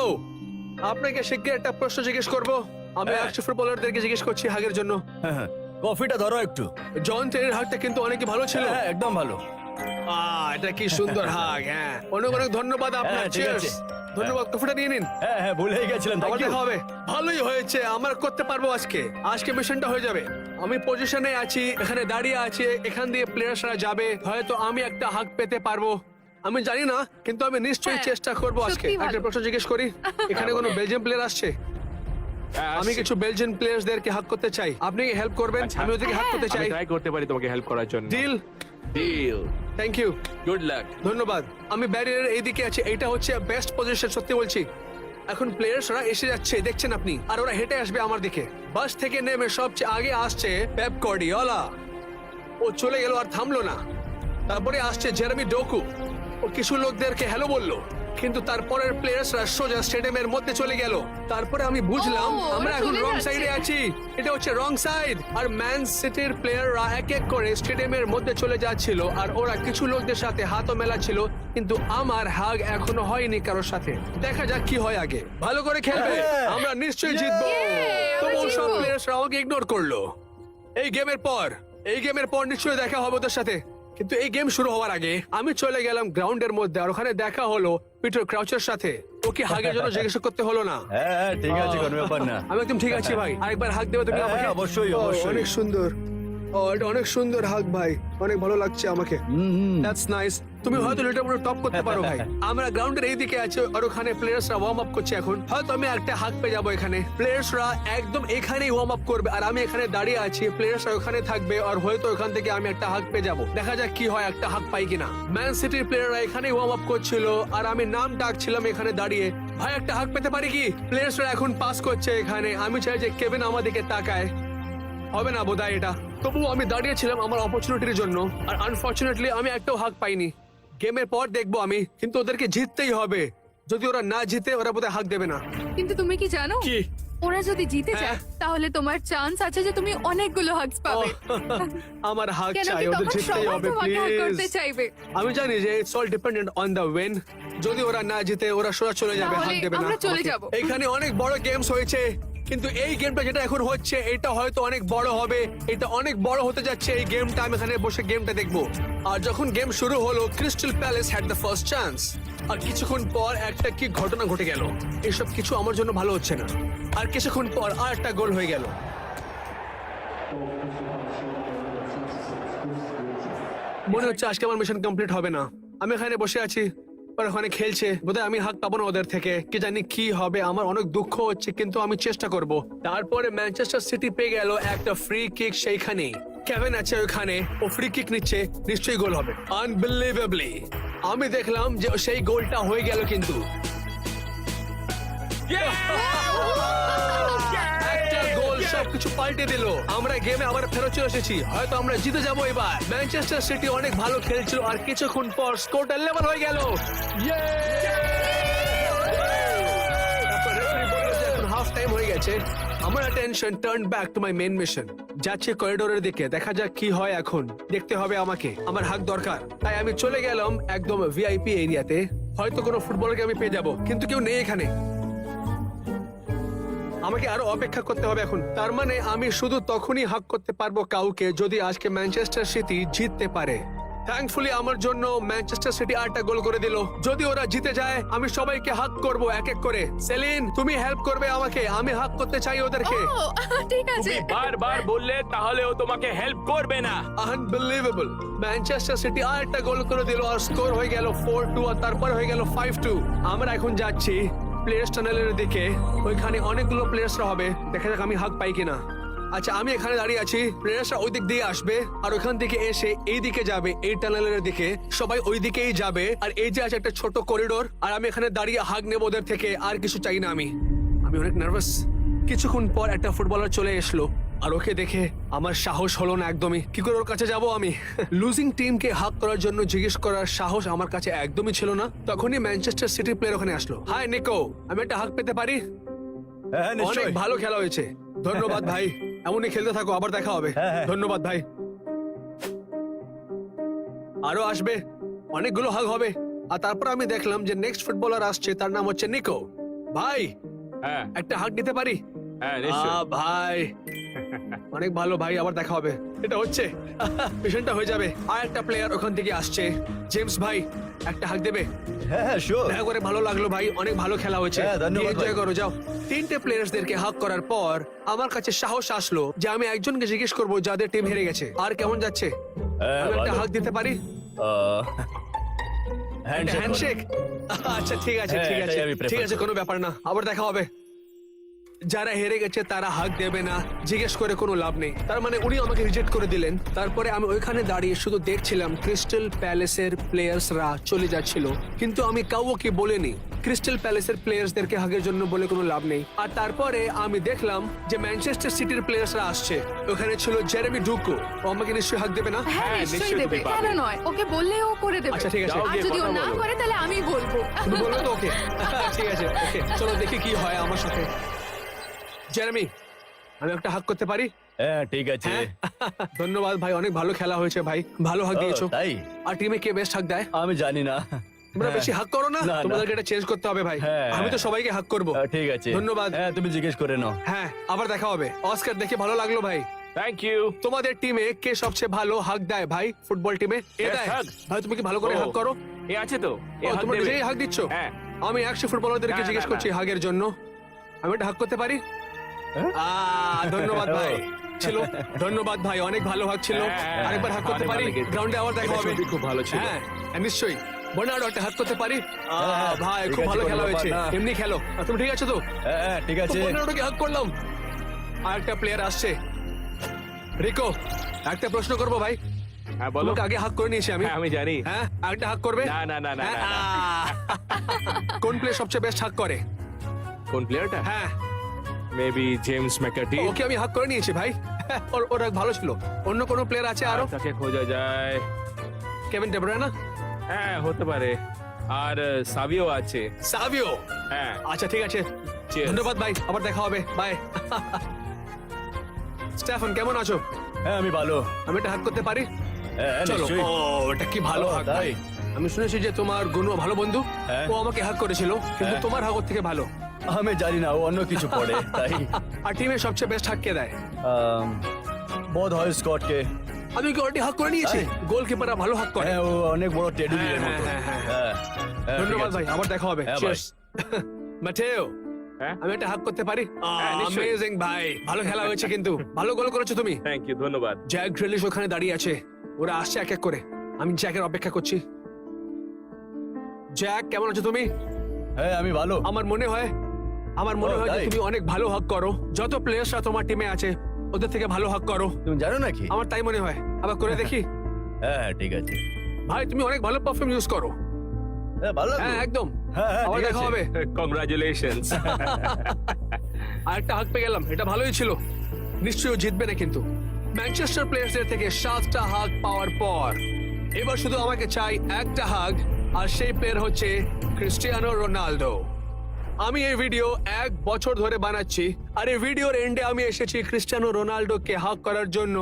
আপনাকে শিগগির একটা প্রশ্ন জিজ্ঞেস করবো। আমি 100 ফুটবলারদেরকে জিজ্ঞেস করছি হাগের জন্য। হ্যাঁ, হ্যাঁ, কফিটা ধরো একটু। জন টেরির হাগটা কিন্তু অনেক ভালো ছিল। হ্যাঁ, একদম ভালো। এটা কি সুন্দর হাগ। হ্যাঁ, অনেক অনেক ধন্যবাদ আপনার। হ্যাঁ, ঠিক Cheers! আছে। ধন্যবাদ, কফিটা নিয়ে নিন। হ্যাঁ, হ্যাঁ, ভুলেই গেছিলাম। আবার Thank you. দেখা হবে। ভালোই হয়েছে, আমরা করতে পারবো আজকে মিশনটা হয়ে যাবে। আমি পজিশনে আছি, এখানে দাঁড়িয়ে আছি, এখান দিয়ে প্লেয়ার্সরা যাবে। হয়তো আমি একটা হাক পেতে পারবো, আমি জানি না, কিন্তু আমি নিশ্চয়ই হ্যাঁ, চেষ্টা করবো আজকে। সত্যি ভালো। একটা প্রশ্ন জিজ্ঞেস করি, এখানে কোনো বেলজিয়াম প্লেয়ার আসছে? হ্যাঁ, আমি কিছু বেলজিয়ান প্লেয়ার্সদেরকে হাক করতে চাই, আপনি হেল্প করবেন? আচ্ছা। আমি ওদেরকে হাক করতে চাই। ট্রাই করতে পারি তোমাকে হেল্প করার জন্য। Deal? Deal. Thank you, good luck. ধন্যবাদ। আমি ব্যারিয়ারের এইদিকে আছি, এইটা হচ্ছে বেস্ট পজিশন, সত্যি বলছি। এখন প্লেয়ার্সরা এসে যাচ্ছে, দেখছেন আপনি, আর ওরা হেঁটে আসবে আমার দিকে। বাস থেকে নেমে সবচেয়ে আগে আসছে পেপ গার্দিওলা। ও চলে গেল আর থামলো না। তারপরে আসছে জেরেমি ডোকু, ও কিছু লোকদেরকে হ্যালো বললো, কিন্তু তারপরের প্লেয়ার্সরা সোজা স্টেডিয়ামের মধ্যে চলে গেল। তারপরে আমি বুঝলাম ও, আমরা ওরা এখন চলে রং যাচ্ছে। সাইডে আছি। এটা হচ্ছে রং সাইড। আর ম্যান সিটির প্লেয়াররা এক এক করে স্টেডিয়ামের মধ্যে চলে যাচ্ছিল, আর ওরা কিছু লোকদের সাথে হাতও মেলাচ্ছিল, কিন্তু আমার হাগ এখনো হয়নি কারোর সাথে। দেখা যাক কি হয় আগে। ভালো করে খেলবে, হ্যাঁ। আমরা নিশ্চয়ই জিতবো। আমরা তবু সব জিতবো। প্লেয়ার্সরা আমাকে ইগনোর করলো। এই গেমের পর নিশ্চয়ই দেখা হবে ওদের সাথে। কিন্তু এই গেম শুরু হওয়ার আগে আমি চলে গেলাম গ্রাউন্ডের মধ্যে, আর ওখানে দেখা হলো পিটার ক্রাউচের সাথে। ওকে হাগের জন্য জিজ্ঞেস করতে হলো না। হ্যাঁ, হ্যাঁ, ঠিক আছে, কোনো ব্যাপার না। আমি একদম ঠিক আছি ভাই, আরেকবার হাগ দেবে তুমি হ্যাঁ, আমাকে? অবশ্যই, ও, অবশ্যই। অনেক সুন্দর। এটা অনেক সুন্দর হাগ ভাই, অনেক ভালো লাগছে আমাকে। That's nice. তুমি হয়তো লিটার পুরো টপ করতে পারো ভাই। আমরা গ্রাউন্ডের এইদিকে আছি, আর ওখানে প্লেয়ার্সরা ওয়ার্ম আপ করছে এখন। হয়তো আমি একটা হাগ পেয়ে যাবো এখানে। প্লেয়ার্সরা একদম এখানেই ওয়ার্ম আপ করবে, আর আমি এখানে দাঁড়িয়ে আছি। প্লেয়ার্সরা ওখানে থাকবে, আর হয়তো ওখান থেকে আমি একটা হাগ পেয়ে যাবো। দেখা যাক কি হয়, একটা হাগ পাই কিনা। ম্যান সিটির প্লেয়াররা এখানেই ওয়ার্ম আপ করছিল, আর আমি নাম ডাকছিলাম এখানে দাঁড়িয়ে। ভাই একটা হাগ পেতে পারি কি? প্লেয়ার্সরা এখন পাস করছে এখানে। আমি চাই যে কেভিন আমার দিকে তাকায়। হবে না বোধহয় এটা। তবুও আমি দাঁড়িয়েছিলাম আমার অপরচুনিটির জন্য, আর আনফরচুনেটলি আমি একটাও হাক পাইনি। গেমের পর দেখবো আমি, কিন্তু ওদেরকে জিততেই হবে। যদি ওরা না জিতে, ওরা বোধহয় হাক দেবে না। কিন্তু তুমি কি জানো, কি? ওরা যদি জিতে যায় হ্যাঁ। তাহলে তোমার চান্স আছে যে তুমি অনেকগুলো হাগস পাবে। আমার হাক কেন চাই, কি ওদের তখন জিততেই সবাই হবে তোমাকে হাগ করতে প্লিজ। চাইবে। আমি জানি যে it's all dependent on the win. যদি ওরা না জিতে, ওরা সোজা চলে যাবে, তাহলে হাক দেবে না আমরা চলে আমাকে। যাবো। এখানে অনেক বড় গেমস হয়েছে, কিন্তু এই গেমটা যেটা এখন হচ্ছে, এটা হয়তো অনেক বড় হবে। এটা অনেক বড় হতে যাচ্ছে এই গেমটা। আমি এখানে বসে গেমটা দেখবো। আর যখন গেম শুরু হলো, Crystal Palace had the first chance. আর কিছুক্ষণ পর একটা কি ঘটনা ঘটে গেল। এসব কিছু আমার জন্য ভালো হচ্ছে না। আর কিছুক্ষণ পর আর একটা গোল হয়ে গেল। মনে হচ্ছে আজকে আমার মিশন কমপ্লিট হবে না। আমি এখানে বসে আছি, ওরা ওখানে খেলছে, বোধহয় আমি হাত পাবো না ওদের থেকে। কি জানি কি হবে, আমার অনেক দুঃখ হচ্ছে, কিন্তু আমি চেষ্টা করব। তারপরে ম্যানচেস্টার সিটি পেয়ে গেল একটা ফ্রি কিক সেইখানে। কেভিন আছে ওখানে, ও ফ্রি কিক নিচ্ছে, নিশ্চয়ই গোল হবে। আনবিলিভেবলি আমি দেখলাম যে সেই গোলটা হয়ে গেল, কিন্তু একটা গোল সবকিছু পাল্টে দিল। আমরা গেমে আবার ফেরত চলে এসেছি। হয়তো আমরা জিতে যাবো এবার। ম্যানচেস্টার সিটি অনেক ভালো খেলছিল, আর কিছুক্ষণ পর স্কোরটা লেভেল হয়ে গেল। তারপর referee বলল যে এখন হাফ টাইম হয়ে গেছে। আমার attention turned back to my main mission. যাচ্ছে করিডোরের দিকে, দেখা যাক কি হয় এখন। দেখতে হবে আমাকে, আমার হাক দরকার। তাই আমি চলে গেলাম একদম ভিআইপি এরিয়াতে। হয়তো কোনো ফুটবলারকে আমি পেয়ে যাবো, কিন্তু কেউ নেই এখানে। আমাকে আরো অপেক্ষা করতে হবে এখন। তার মানে আমি শুধু তখনই হাক করতে পারবো কাউকে, যদি আজকে ম্যানচেস্টার সিটি জিততে পারে। থ্যাঙ্কফুলি আমার জন্য ম্যানচেস্টার সিটি আরেকটা গোল করে দিল। যদি ওরা জিতে যায়, আমি সবাইকে হাক করব এক এক করে। সেলিন, তুমি হেল্প করবে আমাকে, আমি হাক করতে চাই ওদেরকে। ও, ঠিক আছে। তুমি বারবার বললে তাহলে ও তোমাকে হেল্প করবে না। আনবিলিভেবল। ম্যানচেস্টার সিটি আরেকটা গোল করে দিল, আর স্কোর হয়ে গেল 4-2, আর তারপর হয়ে গেল 5-2। আমরা এখন যাচ্ছি প্লেয়ার্স টানেলের দিকে। ওইখানে অনেকগুলো প্লেয়ার্সরা হবে। দেখা যাক আমি হাক পাই কিনা। আচ্ছা আমি এখানে দাঁড়িয়ে আছি, প্লেয়ার্সরা ওই দিক দিয়ে আসবে আর ওখান থেকে এসে এই দিকে যাবে, এই টানেলের দিকে, সবাই ওই দিকেই যাবে। আর এই যে আছে একটা ছোট করিডোর, আর আমি এখানে দাঁড়িয়ে হাগ নেবো ওদের থেকে, আর কিছু চাই না। আমি অনেক নার্ভাস। কিছুক্ষণ পর একটা ফুটবলার চলে এসলো আর ওকে দেখে আমার সাহস হলো না একদমই। কি করে ওর কাছে যাব আমি? লুজিং টিমকে হাক করার জন্য জিজ্ঞেস করার সাহস আমার কাছে একদমই ছিল না। তখনই ম্যানচেস্টার সিটির প্লেয়ার ওখানে আসলো। হাই নিকো, আমি একটা হাক পেতে পারি? হ্যাঁ অনেক নিশ্চয়ই। ভালো খেলা হয়েছে, ধন্যবাদ ভাই। এমনই খেলতে থাকো, আবার দেখা হবে। হ্যাঁ, হ্যাঁ। ধন্যবাদ ভাই। আরো আসবে, অনেকগুলো হাগ হবে। আর তারপর আমি দেখলাম যে নেক্সট ফুটবলার আসছে, তার নাম হচ্ছে নিকো। ভাই হ্যাঁ একটা হাগ দিতে পারি? হ্যাঁ নিশ্চয়ই। ভাই অনেক ভালো ভাই, আবার দেখা হবে। এটা হচ্ছে মিশনটা হয়ে যাবে। আর একটা প্লেয়ার ওখান থেকে আসছে, জেমস ভাই, একটা হাগ দেবে? হ্যাঁ হ্যাঁ শিওর। দেখা করে ভালো লাগলো ভাই, অনেক ভালো খেলা হয়েছে। হ্যাঁ, ধন্যবাদ এনজয় ভাই। করো, যাও। তিনটে প্লেয়ার্সদেরকে হাক করার পর আমার কাছে সাহস আসলো যে আমি একজনকে জিজ্ঞেস করবো যাদের টিম হেরে গেছে, আর কেমন যাচ্ছে? হ্যাঁ, আমি একটা ভালো। হাক দিতে পারি? হ্যান্ডশেক? আচ্ছা ঠিক আছে, হ্যাঁ, ঠিক আছে, এটাই আমি prefer ঠিক আছে, করি। কোনো ব্যাপার না, আবার দেখা হবে। যারা হেরে গেছে তারা হাক দেবে না, জিজ্ঞেস করে কোনো লাভ নেই। তার মানে উনি আমাকে রিজেক্ট করে দিলেন। তারপরে আমি ওইখানে দাঁড়িয়ে শুধু দেখছিলাম ক্রিস্টাল প্যালেসের প্লেয়ার্সরা চলে যাচ্ছিল, কিন্তু আমি কাউকে বলিনি ক্রিস্টাল প্যালেসের প্লেয়ার্সদেরকে হাগের জন্য বলে কোনো লাভ নেই। আর তারপরে আমি দেখলাম যে ম্যানচেস্টার সিটির প্লেয়ার্সরা আসছে। ওখানে ছিল জেরেমি ডুকো, ও আমাকে নিশ্চয়ই হাক দেবে না? হ্যাঁ হ্যাঁ, নিশ্চয়ই নিশ্চয়ই দেবে, তুমি পাবে। কেন নয়? ওকে বললে ও করে দেবে। আচ্ছা ঠিক আছে, যাও আর গিয়ে যদি ও কথা না বলো। করে তাহলে আমি বলবো। তুমি বলবে তো ওকে? ঠিক আছে, ওকে, চলো দেখি কি হয় আমার সাথে। জেরেমি, আমি একটা হাক করতে পারি? হ্যাঁ ঠিক আছে। হ্যাঁ? ধন্যবাদ ভাই, অনেক ভালো খেলা হয়েছে ভাই, ভালো হাক ও, দিয়েছো। তাই আর টিমে কে বেস্ট হাক দেয়? আমি জানি না। তোমরা বেশি হাক করো না, না, না। তোমাদেরকে এটা চেঞ্জ করতে হবে ভাই। হ্যাঁ, আমি তো হ্যাঁ। সবাইকে হাক করব। ঠিক আছে ধন্যবাদ। হ্যাঁ তুমি জিজ্ঞেস করে নাও। হ্যাঁ, আবার দেখা হবে। অস্কার, দেখে ভালো লাগলো ভাই। Thank you. তোমাদের টিমে কে সবচেয়ে ভালো হাক দেয় ভাই? ফুটবল টিমে এ Best দেয়? hug? ভাই তুমি কি ভালো করে ও, হাক করো? এ আছে তো, এ ও, হাত তোমরা দেবে। নিজেই হাক দিচ্ছ? হ্যাঁ। আমি 100 ফুটবলারদেরকে না, জিজ্ঞেস না, করছি না। হাগের জন্য। আমি একটা হাক করতে পারি? হ্যাঁ? ধন্যবাদ ভাই। ছিল, ধন্যবাদ ভাই, অনেক ভালো হাক ছিল। হ্যাঁ, আরেকবার হাক করতে অনেক পারি? ভালো লেগেছে। গ্রাউন্ডে আবার দেখা এটা হবে। সত্যি খুব ভালো ছিল। হ্যাঁ নিশ্চয়ই। বর্নার্ডো, একটা হাত করতে পারি? হ্যাঁ, ভাই ঠিক খুব আছে, ভালো কোনো খেলা হয়েছে, ব্যাপার না। এমনি খেলো। তুমি ঠিক আছো তো? হ্যাঁ ঠিক আছে। বর্নার্ডোকে হাত করলাম। আর একটা প্লেয়ার আসছে, রিকো, একটা প্রশ্ন করবো ভাই। হ্যাঁ বলো। তোমাকে আগে হাক করে নিয়েছি আমি। হ্যাঁ আমি জানি। হ্যাঁ, আরেকটা হাক করবে? না, না, না, না, হ্যাঁ, না, না। কোন প্লেয়ার সবচেয়ে বেস্ট হাক করে? কোন প্লেয়ারটা? হ্যাঁ, মেবি জেমস ম্যাকার্টি। ওকে আমি হাক করে নিয়েছি ভাই। ওর হাক ভালো ছিল। অন্য কোনো প্লেয়ার আছে আরো? তাকে খোঁজা যায়। Kevin De Bruyne? হ্যাঁ হতে পারে। আর সাবিও আছে। সাভিও? হ্যাঁ। আচ্ছা ঠিক আছে, Cheers. ধন্যবাদ ভাই, আবার দেখা হবে, বাই। স্টেফান, কেমন আছো? হ্যাঁ আমি ভালো। আমি একটা হাক করতে পারি? হ্যাঁ চলো। নিশ্চয়ই। ও, এটা কি ভালো ও, হাক তাই? ভাই। আমি শুনেছি যে তোমার গুণ ভালো বন্ধু, হ্যাঁ। ও আমাকে হাক করেছিল, কিন্তু হ্যাঁ। তোমার হাক ওর থেকে ভালো। আমি জানি না, ও অন্য কিছু পড়ে তাই। আর টিমের সবচেয়ে বেস্ট হাক কে দেয়? বোধ হয় স্কটকে। আমি কি অলরেডি হাক করে নিয়েছি? তাই? গোলকিপাররা ভালো হাক করে। হ্যাঁ ও অনেক বড় টেডি বিয়ারের হ্যাঁ, মতো। হ্যাঁ, হ্যাঁ, হ্যাঁ হ্যাঁ, ঠিক ধন্যবাদ আছে। ভাই, আবার দেখা হবে। হ্যাঁ, Cheers. ম্যাথেও, হ্যাঁ আমি একটা হাক করতে পারি? হ্যাঁ, নিশ্চয়ই। অ্যামেজিং ভাই, ভালো খেলা হয়েছে কিন্তু, ভালো গোল করেছো তুমি। থ্যাংক ইউ, ধন্যবাদ। জ্যাক গ্রিলিশ ওখানে দাঁড়িয়ে আছে, ওরা আসছে এক এক করে। আমি জ্যাকের অপেক্ষা করছি। জ্যাক, কেমন আছো তুমি? হ্যাঁ আমি ভালো। আমার মনে হয় ও, যে তাই? তুমি অনেক ভালো হাক করো। যত প্লেয়ার্সরা তোমার টিমে আছে ওদের থেকে ভালো হাক করো, তুমি জানো নাকি? আমার তাই মনে হয়। আবার করে দেখি। হ্যাঁ ঠিক আছে। ভাই তুমি অনেক ভালো পারফিউম ইউজ করো। হ্যাঁ ভালো লাগলো। হ্যাঁ একদম। হ্যাঁ হ্যাঁ, আবার ঠিক দেখা আছে। হবে। কংগ্রাচুলেশনস। আর একটা হাক পেয়ে গেলাম, এটা ভালোই ছিল। নিশ্চয়ই ও জিতবে না কিন্তু। ম্যানচেস্টার প্লেয়ার্সদের থেকে 7টা হাক পাওয়ার পর এবার শুধু আমাকে চাই একটা হাক, আর সেই প্লেয়ার হচ্ছে ক্রিস্টিয়ানো রোনাল্ডো। আমি এই ভিডিও 1 বছর ধরে বানাচ্ছি, আর এই ভিডিওর এন্ডে আমি এসেছি ক্রিস্টিয়ানো রোনাল্ডোকে হাক করার জন্য।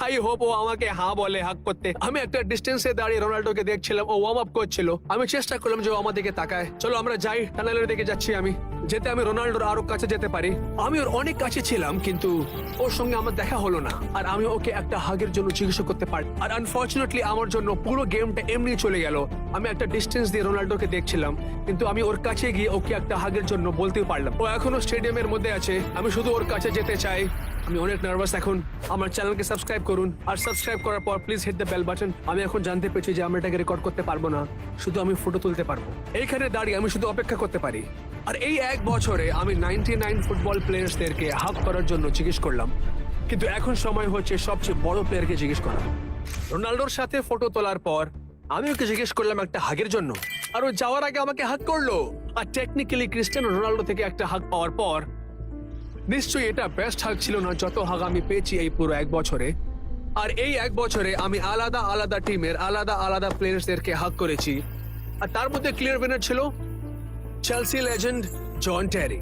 আই হোপ ও আমাকে হ্যাঁ বলে হাক করতে। আমি একটা ডিস্টেন্সে দাঁড়িয়ে রোনাল্ডোকে দেখছিলাম, ও ওয়ার্ম আপ করছিল। আমি চেষ্টা করলাম যে ও আমার দিকে তাকায়। চলো আমরা যাই, টানেলের দিকে যাচ্ছি আমি, যেতে আমি রোনাল্ডোর আরো কাছে যেতে পারি। আমি ওর অনেক কাছে ছিলাম, কিন্তু ওর সঙ্গে আমার দেখা হলো না। আর আমি ওকে একটা হাগের জন্য জিজ্ঞাসা করতে পারি, আর আনফর্চুনেটলি আমার জন্য পুরো গেমটা এমনি চলে গেল। আমি একটা ডিস্টেন্স দিয়ে রোনাল্ডোকে দেখছিলাম, কিন্তু আমি ওর কাছে গিয়ে ওকে একটা হাগের জন্য বলতেও পারলাম। ও এখনো স্টেডিয়ামের মধ্যে আছে, আমি শুধু ওর কাছে যেতে চাই। আমি অনেক নার্ভাস এখন। আমার চ্যানেলকে সাবস্ক্রাইব করুন, আর সাবস্ক্রাইব করার পর please hit the bell button. আমি এখন জানতে পেরেছি যে আমরা এটাকে রেকর্ড করতে পারবো না, শুধু আমি ফটো তুলতে পারবো। এইখানে দাঁড়িয়ে আমি শুধু অপেক্ষা করতে পারি। আর এই 1 বছরে আমি 99 ফুটবল প্লেয়ার্সদেরকে হাক করার জন্য জিজ্ঞেস করলাম, কিন্তু এখন সময় হচ্ছে সবচেয়ে বড় প্লেয়ারকে জিজ্ঞেস করা। রোনাল্ডোর সাথে ফটো তোলার পর আমি ওকে জিজ্ঞেস করলাম একটা হাগের জন্য, আর ও যাওয়ার আগে আমাকে হাগ করলো। আর টেকনিক্যালি ক্রিস্টিয়ানো রোনাল্ডো থেকে একটা হাগ পাওয়ার পর নিশ্চয়ই এটা বেস্ট হাগ ছিল না যত হাগ আমি পেয়েছি এই পুরো 1 বছরে। আর এই 1 বছরে আমি আলাদা আলাদা টিমের আলাদা আলাদা প্লেয়ার্সদেরকে হাগ করেছি, আর তার মধ্যে ক্লিয়ার উইনার ছিল চেলসি লেজেন্ড জন টেরি।